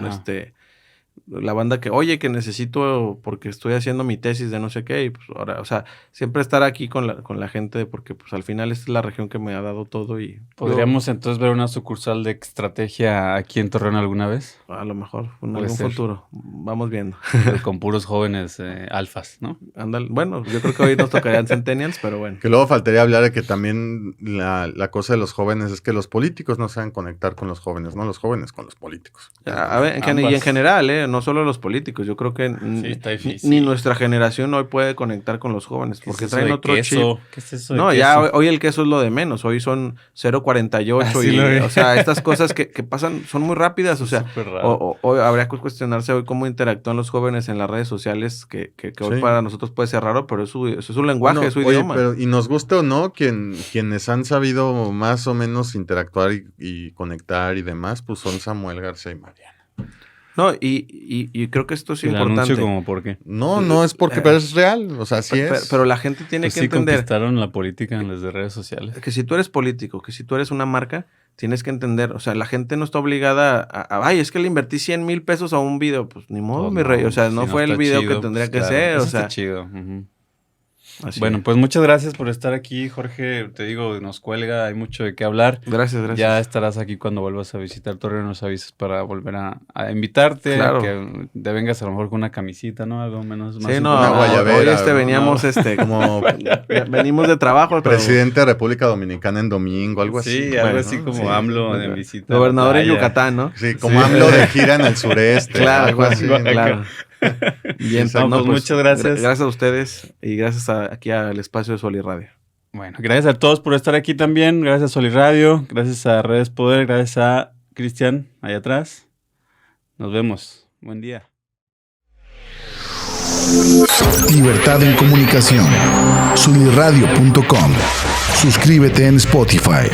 [SPEAKER 3] La banda que, oye, que necesito porque estoy haciendo mi tesis de no sé qué, y pues ahora, o sea, siempre estar aquí con la gente, porque pues al final esta es la región que me ha dado todo y...
[SPEAKER 1] ¿Podríamos entonces ver una sucursal de Estrategia aquí en Torreón alguna vez?
[SPEAKER 3] A lo mejor, en algún futuro, vamos viendo.
[SPEAKER 1] Con puros jóvenes alfas, ¿no?
[SPEAKER 3] Ándale, bueno, yo creo que hoy nos tocarían centennials, pero bueno.
[SPEAKER 2] Que luego faltaría hablar de que también la cosa de los jóvenes es que los políticos no saben conectar con los jóvenes, no los jóvenes con los políticos.
[SPEAKER 3] A ver, y en general, no solo los políticos, yo creo que
[SPEAKER 1] está difícil.
[SPEAKER 3] Ni nuestra generación hoy puede conectar con los jóvenes, porque traen otro
[SPEAKER 1] queso?
[SPEAKER 3] chip.
[SPEAKER 1] ¿Qué es eso?
[SPEAKER 3] No, ya hoy el queso es lo de menos, hoy son 0.48 o sea, estas cosas que pasan son muy rápidas, o sea, hoy habría que cuestionarse hoy cómo interactúan los jóvenes en las redes sociales, que hoy para nosotros puede ser raro, pero es su lenguaje, es su idioma.
[SPEAKER 2] Pero, y nos gusta o no, quienes han sabido más o menos interactuar y conectar y demás, pues son Samuel García y Mariana.
[SPEAKER 3] No, y creo que esto es importante.
[SPEAKER 1] Anuncio como por qué.
[SPEAKER 2] No es porque, pero es real, o sea, sí es.
[SPEAKER 3] Pero la gente tiene que entender.
[SPEAKER 1] Conquistaron la política en las redes sociales.
[SPEAKER 3] Que si tú eres político, que si tú eres una marca, tienes que entender, o sea, la gente no está obligada ay, es que le invertí 100,000 pesos a un video, pues ni modo, mi rey, o sea, no fue el video chido, que tendría que ser, o sea.
[SPEAKER 1] Está chido. Bueno, pues muchas gracias por estar aquí, Jorge. Te digo, nos cuelga, hay mucho de qué hablar.
[SPEAKER 3] Gracias.
[SPEAKER 1] Ya estarás aquí cuando vuelvas a visitar Torreón, nos avisas para volver a invitarte.
[SPEAKER 3] Claro.
[SPEAKER 1] Que te vengas a lo mejor con una camisita, ¿no? Algo menos.
[SPEAKER 3] Sí, una guayabera. Hoy veníamos, como venimos de trabajo.
[SPEAKER 2] Presidente de República Dominicana en domingo, algo así.
[SPEAKER 1] Sí, algo así como AMLO de visita.
[SPEAKER 3] Gobernador en Yucatán, ¿no?
[SPEAKER 2] Sí, como AMLO de gira en el sureste.
[SPEAKER 3] Claro, algo así. Claro. Bien,
[SPEAKER 1] pues muchas gracias.
[SPEAKER 3] Gracias a ustedes y gracias aquí al espacio de Soli Radio.
[SPEAKER 1] Bueno, gracias a todos por estar aquí también. Gracias a Soli Radio, gracias a Redes Poder, gracias a Cristian allá atrás. Nos vemos. Buen día.
[SPEAKER 4] Libertad en comunicación. Soliradio.com. Suscríbete en Spotify.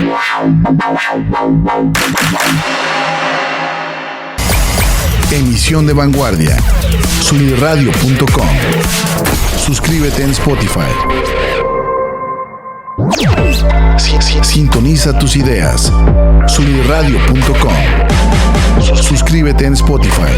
[SPEAKER 4] Emisión de vanguardia. Soliradio.com. Suscríbete en Spotify. Sintoniza tus ideas. Soliradio.com. Suscríbete en Spotify.